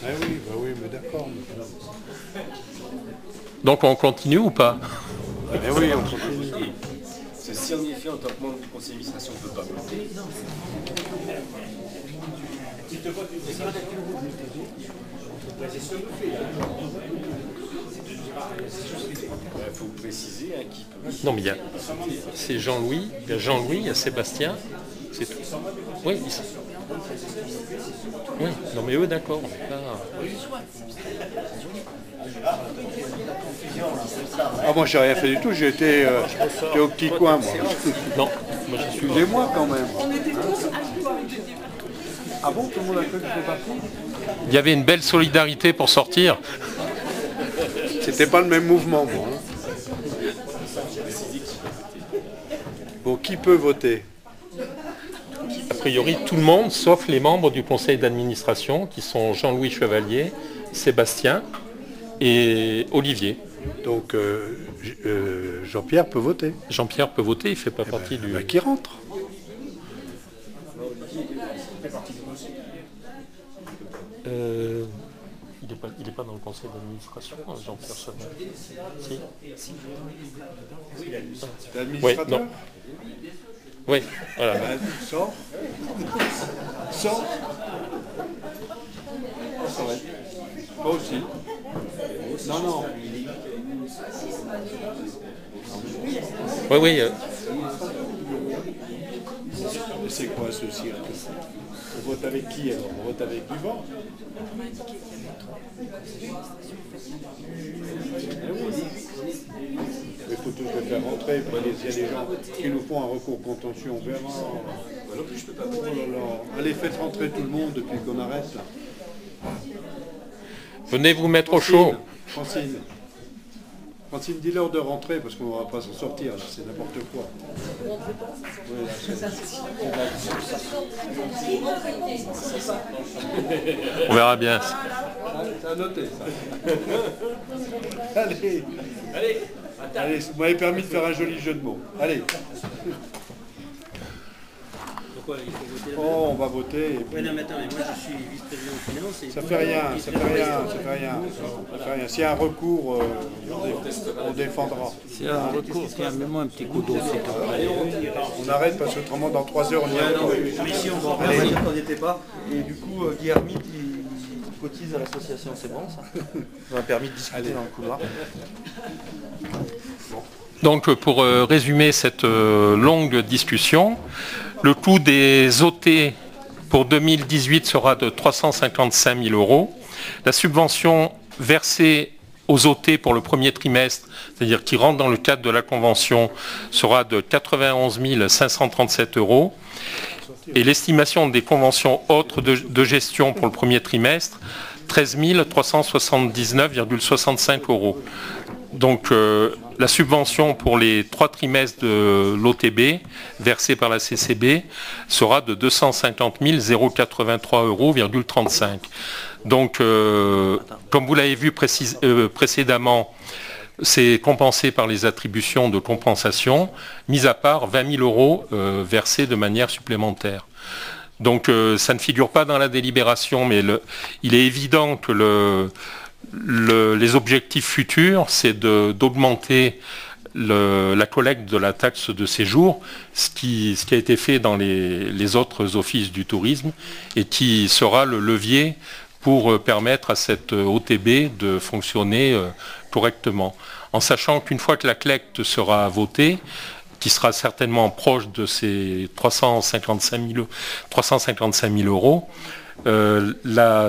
Oui, mais d'accord.
Donc on continue ou pas?
Mais oui, on continue.
C'est si en effet, en tant que membre du conseil d'administration, on ne peut pas voter. Il faut préciser qui peut.
Non, mais c'est Jean-Louis, il y a Jean-Louis, il y a Sébastien, c'est tout. Oui, oui, non mais eux d'accord, on n'est pas...
Ah, moi j'ai rien fait du tout, j'étais au petit coin, moi.
Non, moi je suis...
Excusez-moi quand même. Ah bon, tout le monde a cru que j'étais parti?
Il y avait une belle solidarité pour sortir.
C'était pas le même mouvement, moi. Bon, qui peut voter?
A priori, tout le monde, sauf les membres du conseil d'administration, qui sont Jean-Louis Chevalier, Sébastien et Olivier.
Donc, Jean-Pierre peut voter.
Jean-Pierre peut voter, il ne fait pas partie du...
Qui rentre?
Il n'est pas dans le conseil d'administration, Jean-Pierre Chevalier. Si.
L'administrateur?
Oui, non. Oui, voilà.
Sors. Sors. Moi aussi. Non.
Oui.
C'est quoi ce cirque? On vote avec qui alors? On vote avec Yvan? Il faut tous les faire rentrer, parce qu'il y a des gens qui nous font un recours contentieux, on verra. Oh là là. Allez, faites rentrer tout le monde depuis qu'on arrête là.
Venez vous mettre au chaud.
Francine, dis-leur de rentrer parce qu'on ne va pas s'en sortir, là, c'est n'importe quoi.
On verra bien.
C'est à noter ça. Allez, vous m'avez permis de faire un joli jeu de mots. Allez. Oh, on va voter. Et puis...
Oui, non, mais attends, mais moi je suis vice-président de finance.
Ça fait rien. S'il y a un recours, on défendra.
S'il y a un recours, mets-moi un petit coup d'eau.
On arrête parce qu'autrement dans 3 heures on y est.
Ici on va dire qu'on n'était pas. Et du coup, Guy Hermite, il cotise à l'association, c'est bon ça? Ça m'a permis de discuter dans le couloir.
Donc pour résumer cette longue discussion, le coût des OT pour 2018 sera de 355 000 €. La subvention versée aux OT pour le premier trimestre, c'est-à-dire qui rentre dans le cadre de la convention, sera de 91 537 €. Et l'estimation des conventions autres de gestion pour le premier trimestre, 13 379,65 €. Donc la subvention pour les 3 trimestres de l'OTB versée par la CCB sera de 250 083,35 €. Donc comme vous l'avez vu précédemment, c'est compensé par les attributions de compensation, mis à part 20 000 € versés de manière supplémentaire. Donc ça ne figure pas dans la délibération, mais il est évident que les objectifs futurs, c'est d'augmenter la collecte de la taxe de séjour, ce qui a été fait dans les autres offices du tourisme et qui sera le levier pour permettre à cette OTB de fonctionner correctement. En sachant qu'une fois que la collecte sera votée, qui sera certainement proche de ces 355 000 euros,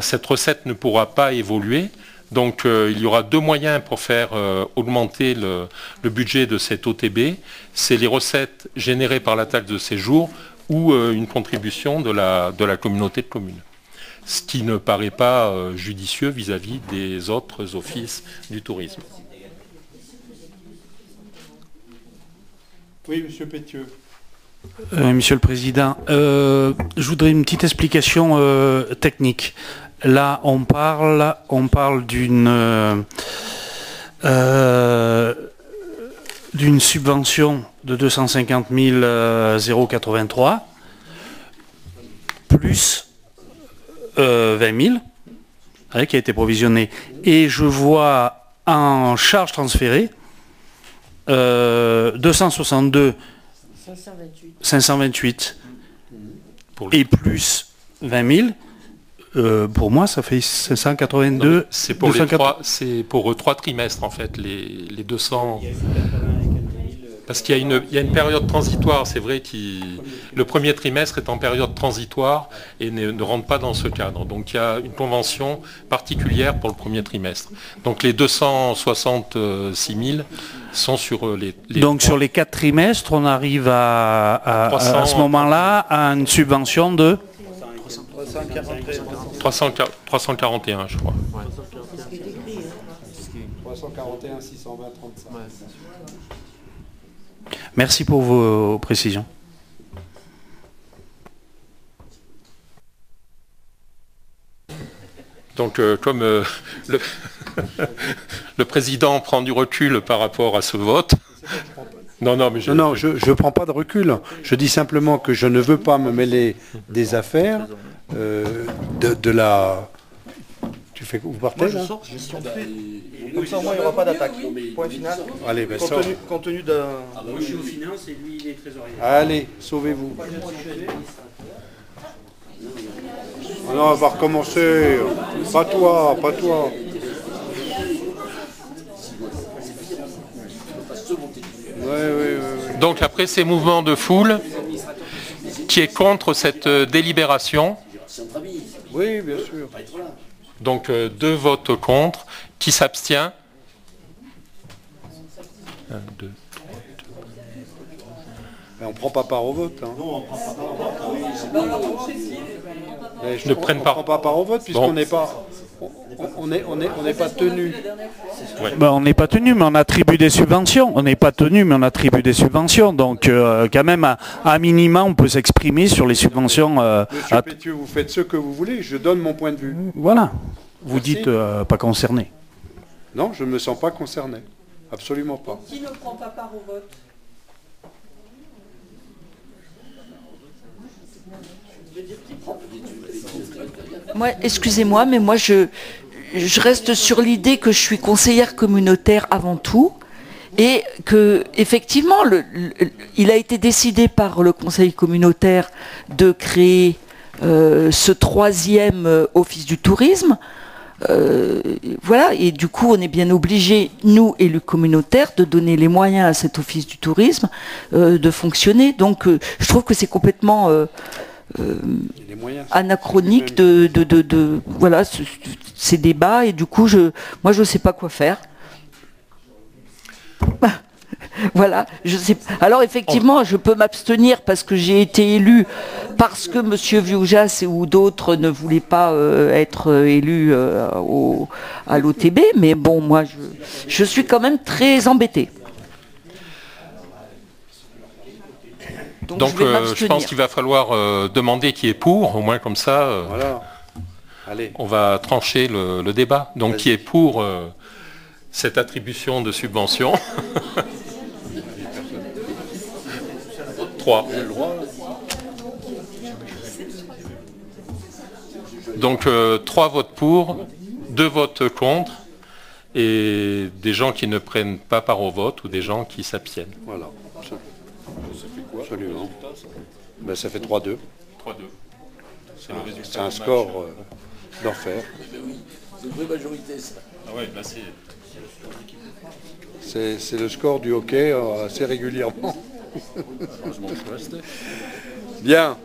cette recette ne pourra pas évoluer. Donc il y aura deux moyens pour faire augmenter le budget de cette OTB. C'est les recettes générées par la taxe de séjour ou une contribution de la communauté de communes. Ce qui ne paraît pas judicieux vis-à-vis des autres offices du tourisme.
Oui, Monsieur Pétieux.
Monsieur le Président, je voudrais une petite explication technique. Là, on parle d'une subvention de 250 083 plus 20 000 qui a été provisionnée. Et je vois en charge transférée 262 528 et plus 20 000. Pour moi, ça fait 582.
C'est pour 3 trimestres, en fait, les 200. Parce qu'il y a une période transitoire, c'est vrai, le premier trimestre est en période transitoire et ne rentre pas dans ce cadre. Donc il y a une convention particulière pour le premier trimestre. Donc les 266 000 sont sur les
Donc sur les 4 trimestres, on arrive à ce moment-là à une subvention de
341, je crois. Ouais.
341 620 35.
Merci pour vos précisions.
Donc comme le président prend du recul par rapport à ce vote.
Non, je ne prends pas de recul. Je dis simplement que je ne veux pas me mêler des affaires de la... Tu fais vous partez là?
Comme ça, au moins, il n'y aura pas d'attaque. Point final.
Allez, ben,
compte tenu d'un...
Moi, je suis aux finances et lui, il est trésorier.
Allez, sauvez-vous. Ah non, on va recommencer. Pas toi, pas toi. Ouais.
Donc après ces mouvements de foule, qui est contre cette délibération?
Oui, bien sûr.
Donc 2 votes contre. Qui s'abstient? 1, 2, 3, 2.
Mais on ne prend pas part au vote. Hein. Non, on ne prend pas part au vote.
Ne prennent pas.
On ne prend pas part au vote puisqu'on n'est pas... On n'est pas tenu.
Ouais. Ben, on n'est pas tenu, mais on attribue des subventions. On n'est pas tenu, mais on attribue des subventions. Donc, quand même, à minima, on peut s'exprimer sur les subventions.
Monsieur Pétieux, vous faites ce que vous voulez. Je donne mon point de vue.
Voilà. Vous dites pas concerné.
Non, je ne me sens pas concerné. Absolument pas.
Qui ne prend pas part au vote? Moi, excusez-moi, mais moi je reste sur l'idée que je suis conseillère communautaire avant tout et que effectivement il a été décidé par le conseil communautaire de créer ce 3e office du tourisme. Voilà, et du coup on est bien obligé, nous élus communautaires, de donner les moyens à cet office du tourisme de fonctionner. Donc je trouve que c'est complètement anachronique de voilà ces débats, et du coup moi je sais pas quoi faire. Voilà, je sais. Alors effectivement, je peux m'abstenir parce que j'ai été élu, parce que Monsieur Vioujas ou d'autres ne voulaient pas être élus à l'OTB, mais bon, moi je suis quand même très embêtée.
Donc je pense qu'il va falloir demander qui est pour, au moins comme ça,
voilà. Allez.
On va trancher le débat. Donc qui est pour cette attribution de subvention? 3. Donc 3 votes pour, 2 votes contre et des gens qui ne prennent pas part au vote ou des gens qui s'abstiennent.
Voilà. Ça fait quoi? Absolument. Ben, ça fait 3-2.
3-2. C'est le résultat.
C'est un score d'enfer.
C'est une vraie majorité, ça.
Ah ouais, là
c'est le score du hockey assez régulièrement. Bien.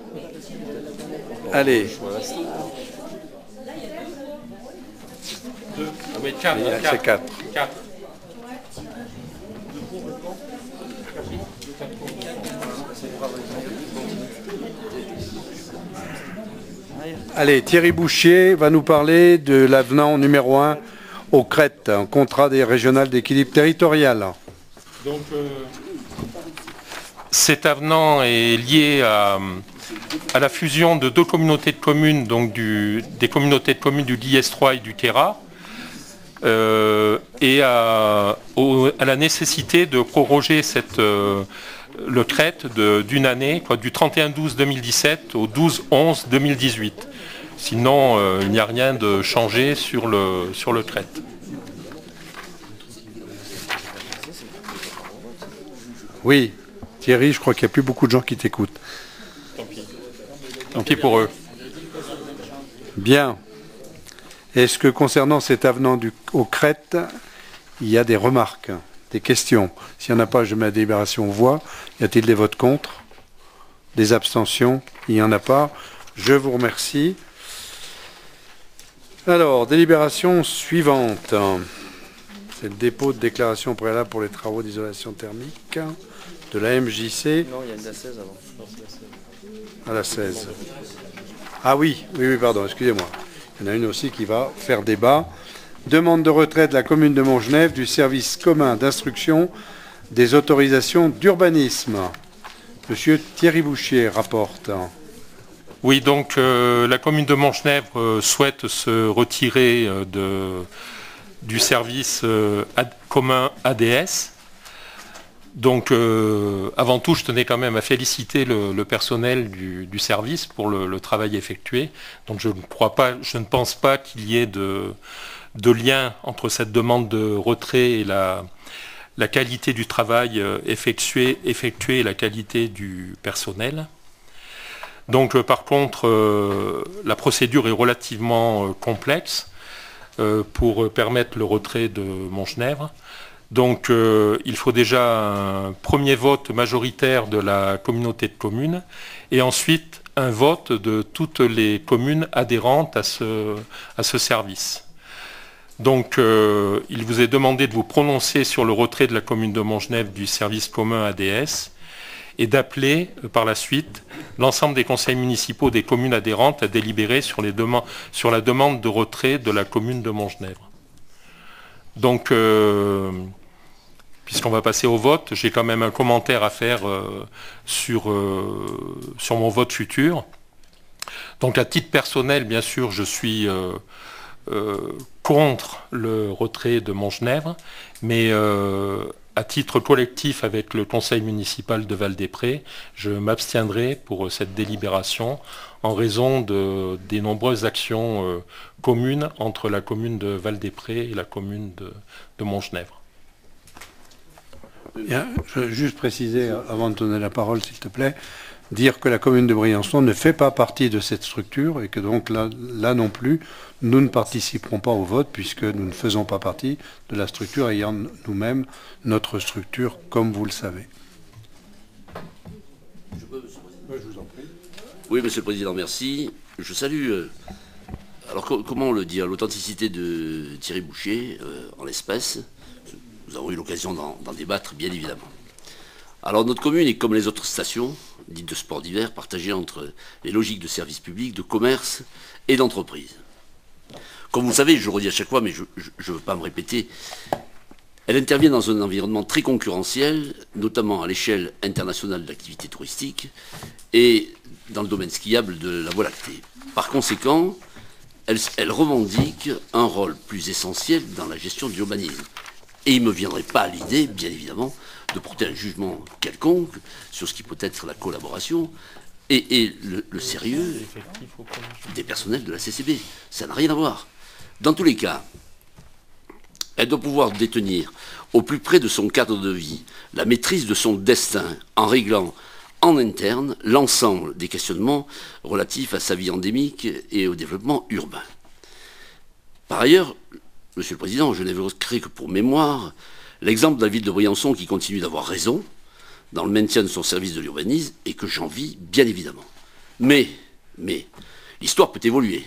Allez.
Oui, 4.
C'est 4.
4.
Allez, Thierry Bouchier va nous parler de l'avenant numéro 1 au CRET, un contrat des régionales d'équilibre territorial.
Donc, cet avenant est lié à la fusion de deux communautés de communes, donc des communautés de communes du l'IS3 et du Terra, et à la nécessité de proroger le CRET d'une année, du 31-12-2017 au 12-11-2018. Sinon, il n'y a rien de changé sur le CRET.
Oui, Thierry, je crois qu'il n'y a plus beaucoup de gens qui t'écoutent.
Tant pis. Tant pis pour eux.
Bien. Est-ce que concernant cet avenant au CRET, il y a des remarques, des questions? S'il n'y en a pas, je mets la délibération aux voix. Y a-t-il des votes contre? Des abstentions? Il n'y en a pas. Je vous remercie. Alors, délibération suivante. C'est le dépôt de déclaration préalable pour les travaux d'isolation thermique de la MJC.
Non, il y a une la 16 avant.
À la 16. Ah oui, pardon, excusez-moi. Il y en a une aussi qui va faire débat. Demande de retrait de la commune de Montgenèvre du service commun d'instruction des autorisations d'urbanisme. Monsieur Thierry Bouchier rapporte.
Oui, donc la commune de Montgenèvre souhaite se retirer du service commun ADS. Donc avant tout, je tenais quand même à féliciter le personnel du service pour le travail effectué. Donc je ne pense pas qu'il y ait de lien entre cette demande de retrait et la qualité du travail effectué et la qualité du personnel. Donc par contre, la procédure est relativement complexe pour permettre le retrait de Montgenèvre. Donc il faut déjà un premier vote majoritaire de la communauté de communes et ensuite un vote de toutes les communes adhérentes à ce service. Donc il vous est demandé de vous prononcer sur le retrait de la commune de Montgenèvre du service commun ADS et d'appeler par la suite l'ensemble des conseils municipaux des communes adhérentes à délibérer sur la demande de retrait de la commune de Montgenèvre. Donc, puisqu'on va passer au vote, j'ai quand même un commentaire à faire sur mon vote futur. Donc à titre personnel, bien sûr, je suis contre le retrait de Montgenèvre, mais à titre collectif avec le conseil municipal de Val-des-Prés, je m'abstiendrai pour cette délibération en raison des nombreuses actions communes entre la commune de Val-des-Prés et la commune de Montgenèvre.
Bien, je veux juste préciser, avant de donner la parole, s'il te plaît, dire que la commune de Briançon ne fait pas partie de cette structure et que donc là non plus, nous ne participerons pas au vote puisque nous ne faisons pas partie de la structure ayant nous-mêmes notre structure, comme vous le savez.
Je vous en prie. Oui, Monsieur le Président, merci. Je salue, alors comment le dire, l'authenticité de Thierry Bouchier en l'espèce. Nous avons eu l'occasion d'en débattre, bien évidemment. Alors notre commune est comme les autres stations, dites de sport d'hiver, partagée entre les logiques de service public, de commerce et d'entreprise. Comme vous le savez, je le redis à chaque fois, mais je ne veux pas me répéter, elle intervient dans un environnement très concurrentiel, notamment à l'échelle internationale de l'activité touristique et dans le domaine skiable de la Voie lactée. Par conséquent, elle revendique un rôle plus essentiel dans la gestion de l'urbanisme. Et il ne me viendrait pas à l'idée, bien évidemment, de porter un jugement quelconque sur ce qui peut être la collaboration et le sérieux des personnels de la CCB. Ça n'a rien à voir. Dans tous les cas, Elle doit pouvoir détenir au plus près de son cadre de vie la maîtrise de son destin en réglant en interne l'ensemble des questionnements relatifs à sa vie endémique et au développement urbain. Par ailleurs, Monsieur le Président, je n'évoquerai que pour mémoire l'exemple de la ville de Briançon qui continue d'avoir raison dans le maintien de son service de l'urbanisme et que j'envie bien évidemment. Mais l'histoire peut évoluer.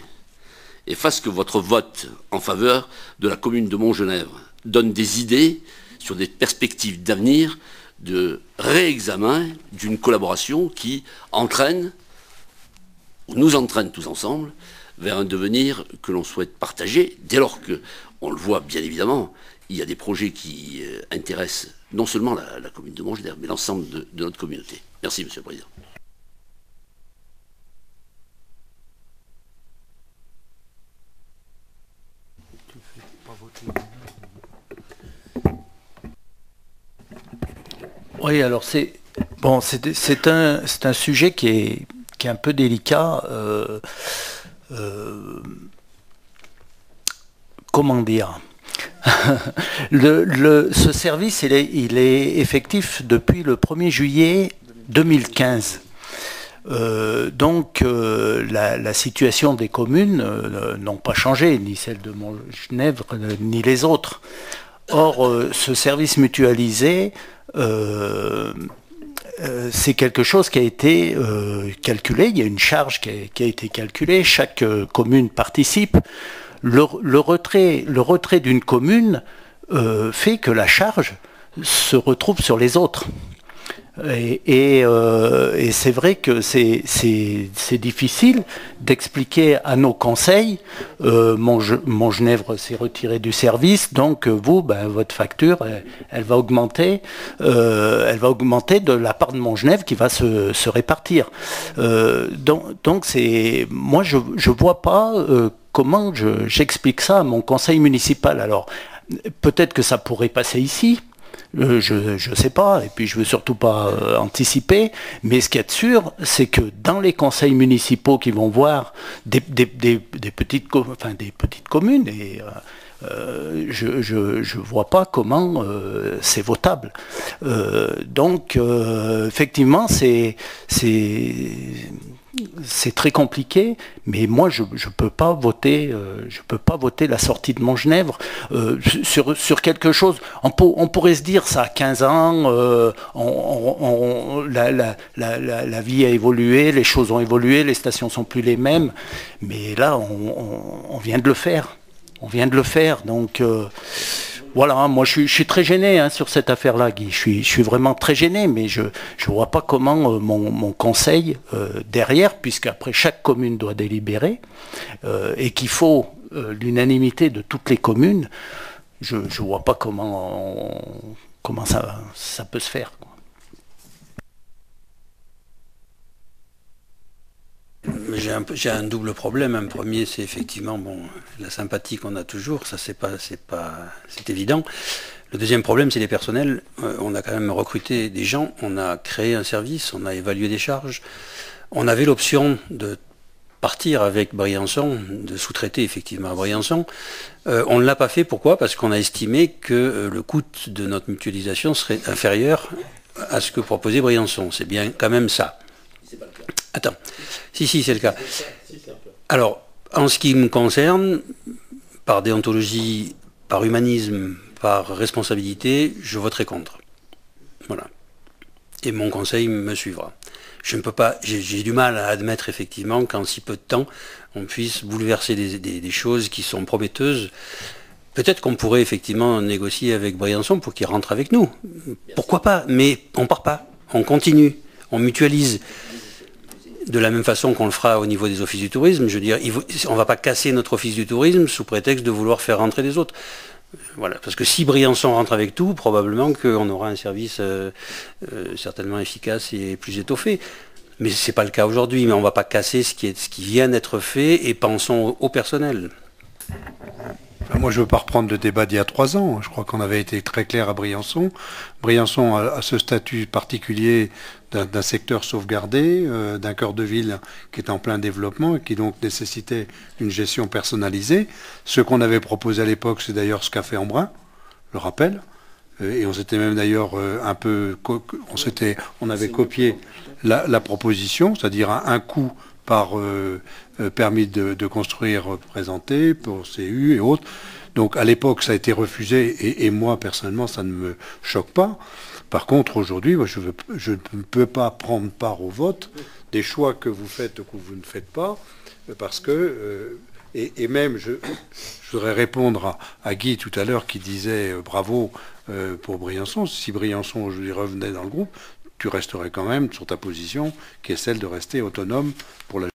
Et face que votre vote en faveur de la commune de Montgenèvre donne des idées sur des perspectives d'avenir de réexamen d'une collaboration qui entraîne, ou nous entraîne tous ensemble, vers un devenir que l'on souhaite partager, dès lors que, on le voit bien évidemment, il y a des projets qui intéressent non seulement la commune de Montgenèvre, mais l'ensemble de notre communauté. Merci, Monsieur le Président.
Oui, alors c'est un sujet qui est un peu délicat. Comment dire? Ce service, il est effectif depuis le 1er juillet 2015. Donc la situation des communes n'ont pas changé, ni celle de Montgenèvre, ni les autres. Or, ce service mutualisé, c'est quelque chose qui a été calculé, il y a une charge qui a été calculée, chaque commune participe. Le retrait d'une commune fait que la charge se retrouve sur les autres. Et c'est vrai que c'est difficile d'expliquer à nos conseils, Montgenèvre s'est retiré du service, donc vous, votre facture, elle va augmenter de la part de Montgenèvre qui va se répartir. Donc moi je vois pas comment j'explique ça à mon conseil municipal. Alors peut-être que ça pourrait passer ici. Je ne sais pas, et puis je ne veux surtout pas anticiper, mais ce qu'il y a de sûr, c'est que dans les conseils municipaux qui vont voir des petites communes, et je ne vois pas comment c'est votable. Donc, effectivement, c'est très compliqué, mais moi je peux pas voter la sortie de Montgenèvre sur quelque chose. On pourrait se dire ça a 15 ans, la vie a évolué, les choses ont évolué, les stations sont plus les mêmes, mais là on vient de le faire. Donc voilà, moi je suis très gêné sur cette affaire-là, Guy. Je suis vraiment très gêné, mais je ne vois pas comment mon conseil derrière, puisqu'après chaque commune doit délibérer, et qu'il faut l'unanimité de toutes les communes, je ne vois pas comment ça peut se faire, quoi.
J'ai un double problème. Un premier, c'est effectivement la sympathie qu'on a toujours, ça c'est évident. Le deuxième problème, c'est les personnels. On a quand même recruté des gens, on a créé un service, on a évalué des charges. On avait l'option de partir avec Briançon, de sous-traiter effectivement à Briançon. On ne l'a pas fait, pourquoi? Parce qu'on a estimé que le coût de notre mutualisation serait inférieur à ce que proposait Briançon. C'est bien quand même ça. Attends, si c'est le cas. Alors, en ce qui me concerne, par déontologie, par humanisme, par responsabilité, je voterai contre. Voilà. Et mon conseil me suivra. Je ne peux pas, j'ai du mal à admettre effectivement qu'en si peu de temps, on puisse bouleverser des choses qui sont prometteuses. Peut-être qu'on pourrait effectivement négocier avec Briançon pour qu'il rentre avec nous. Pourquoi pas? Mais on part pas, on continue, on mutualise. De la même façon qu'on le fera au niveau des offices du tourisme, je veux dire, on ne va pas casser notre office du tourisme sous prétexte de vouloir faire rentrer les autres. Voilà, parce que si Briançon rentre avec tout, probablement qu'on aura un service certainement efficace et plus étoffé. Mais ce n'est pas le cas aujourd'hui, mais on ne va pas casser ce qui vient d'être fait et pensons au personnel.
Moi, je ne veux pas reprendre le débat d'il y a 3 ans. Je crois qu'on avait été très clair à Briançon. Briançon a ce statut particulier d'un secteur sauvegardé, d'un cœur de ville qui est en plein développement et qui donc nécessitait une gestion personnalisée. Ce qu'on avait proposé à l'époque, c'est d'ailleurs ce qu'a fait Embrun, je le rappelle. Et on s'était même d'ailleurs on avait copié la proposition, c'est-à-dire un coût par permis de construire présenté pour CU et autres. Donc à l'époque ça a été refusé et moi personnellement ça ne me choque pas. Par contre aujourd'hui je ne peux pas prendre part au vote des choix que vous faites ou que vous ne faites pas parce que et même je voudrais répondre à Guy tout à l'heure qui disait bravo pour Briançon. Si Briançon aujourd'hui revenait dans le groupe, tu resterais quand même sur ta position qui est celle de rester autonome pour la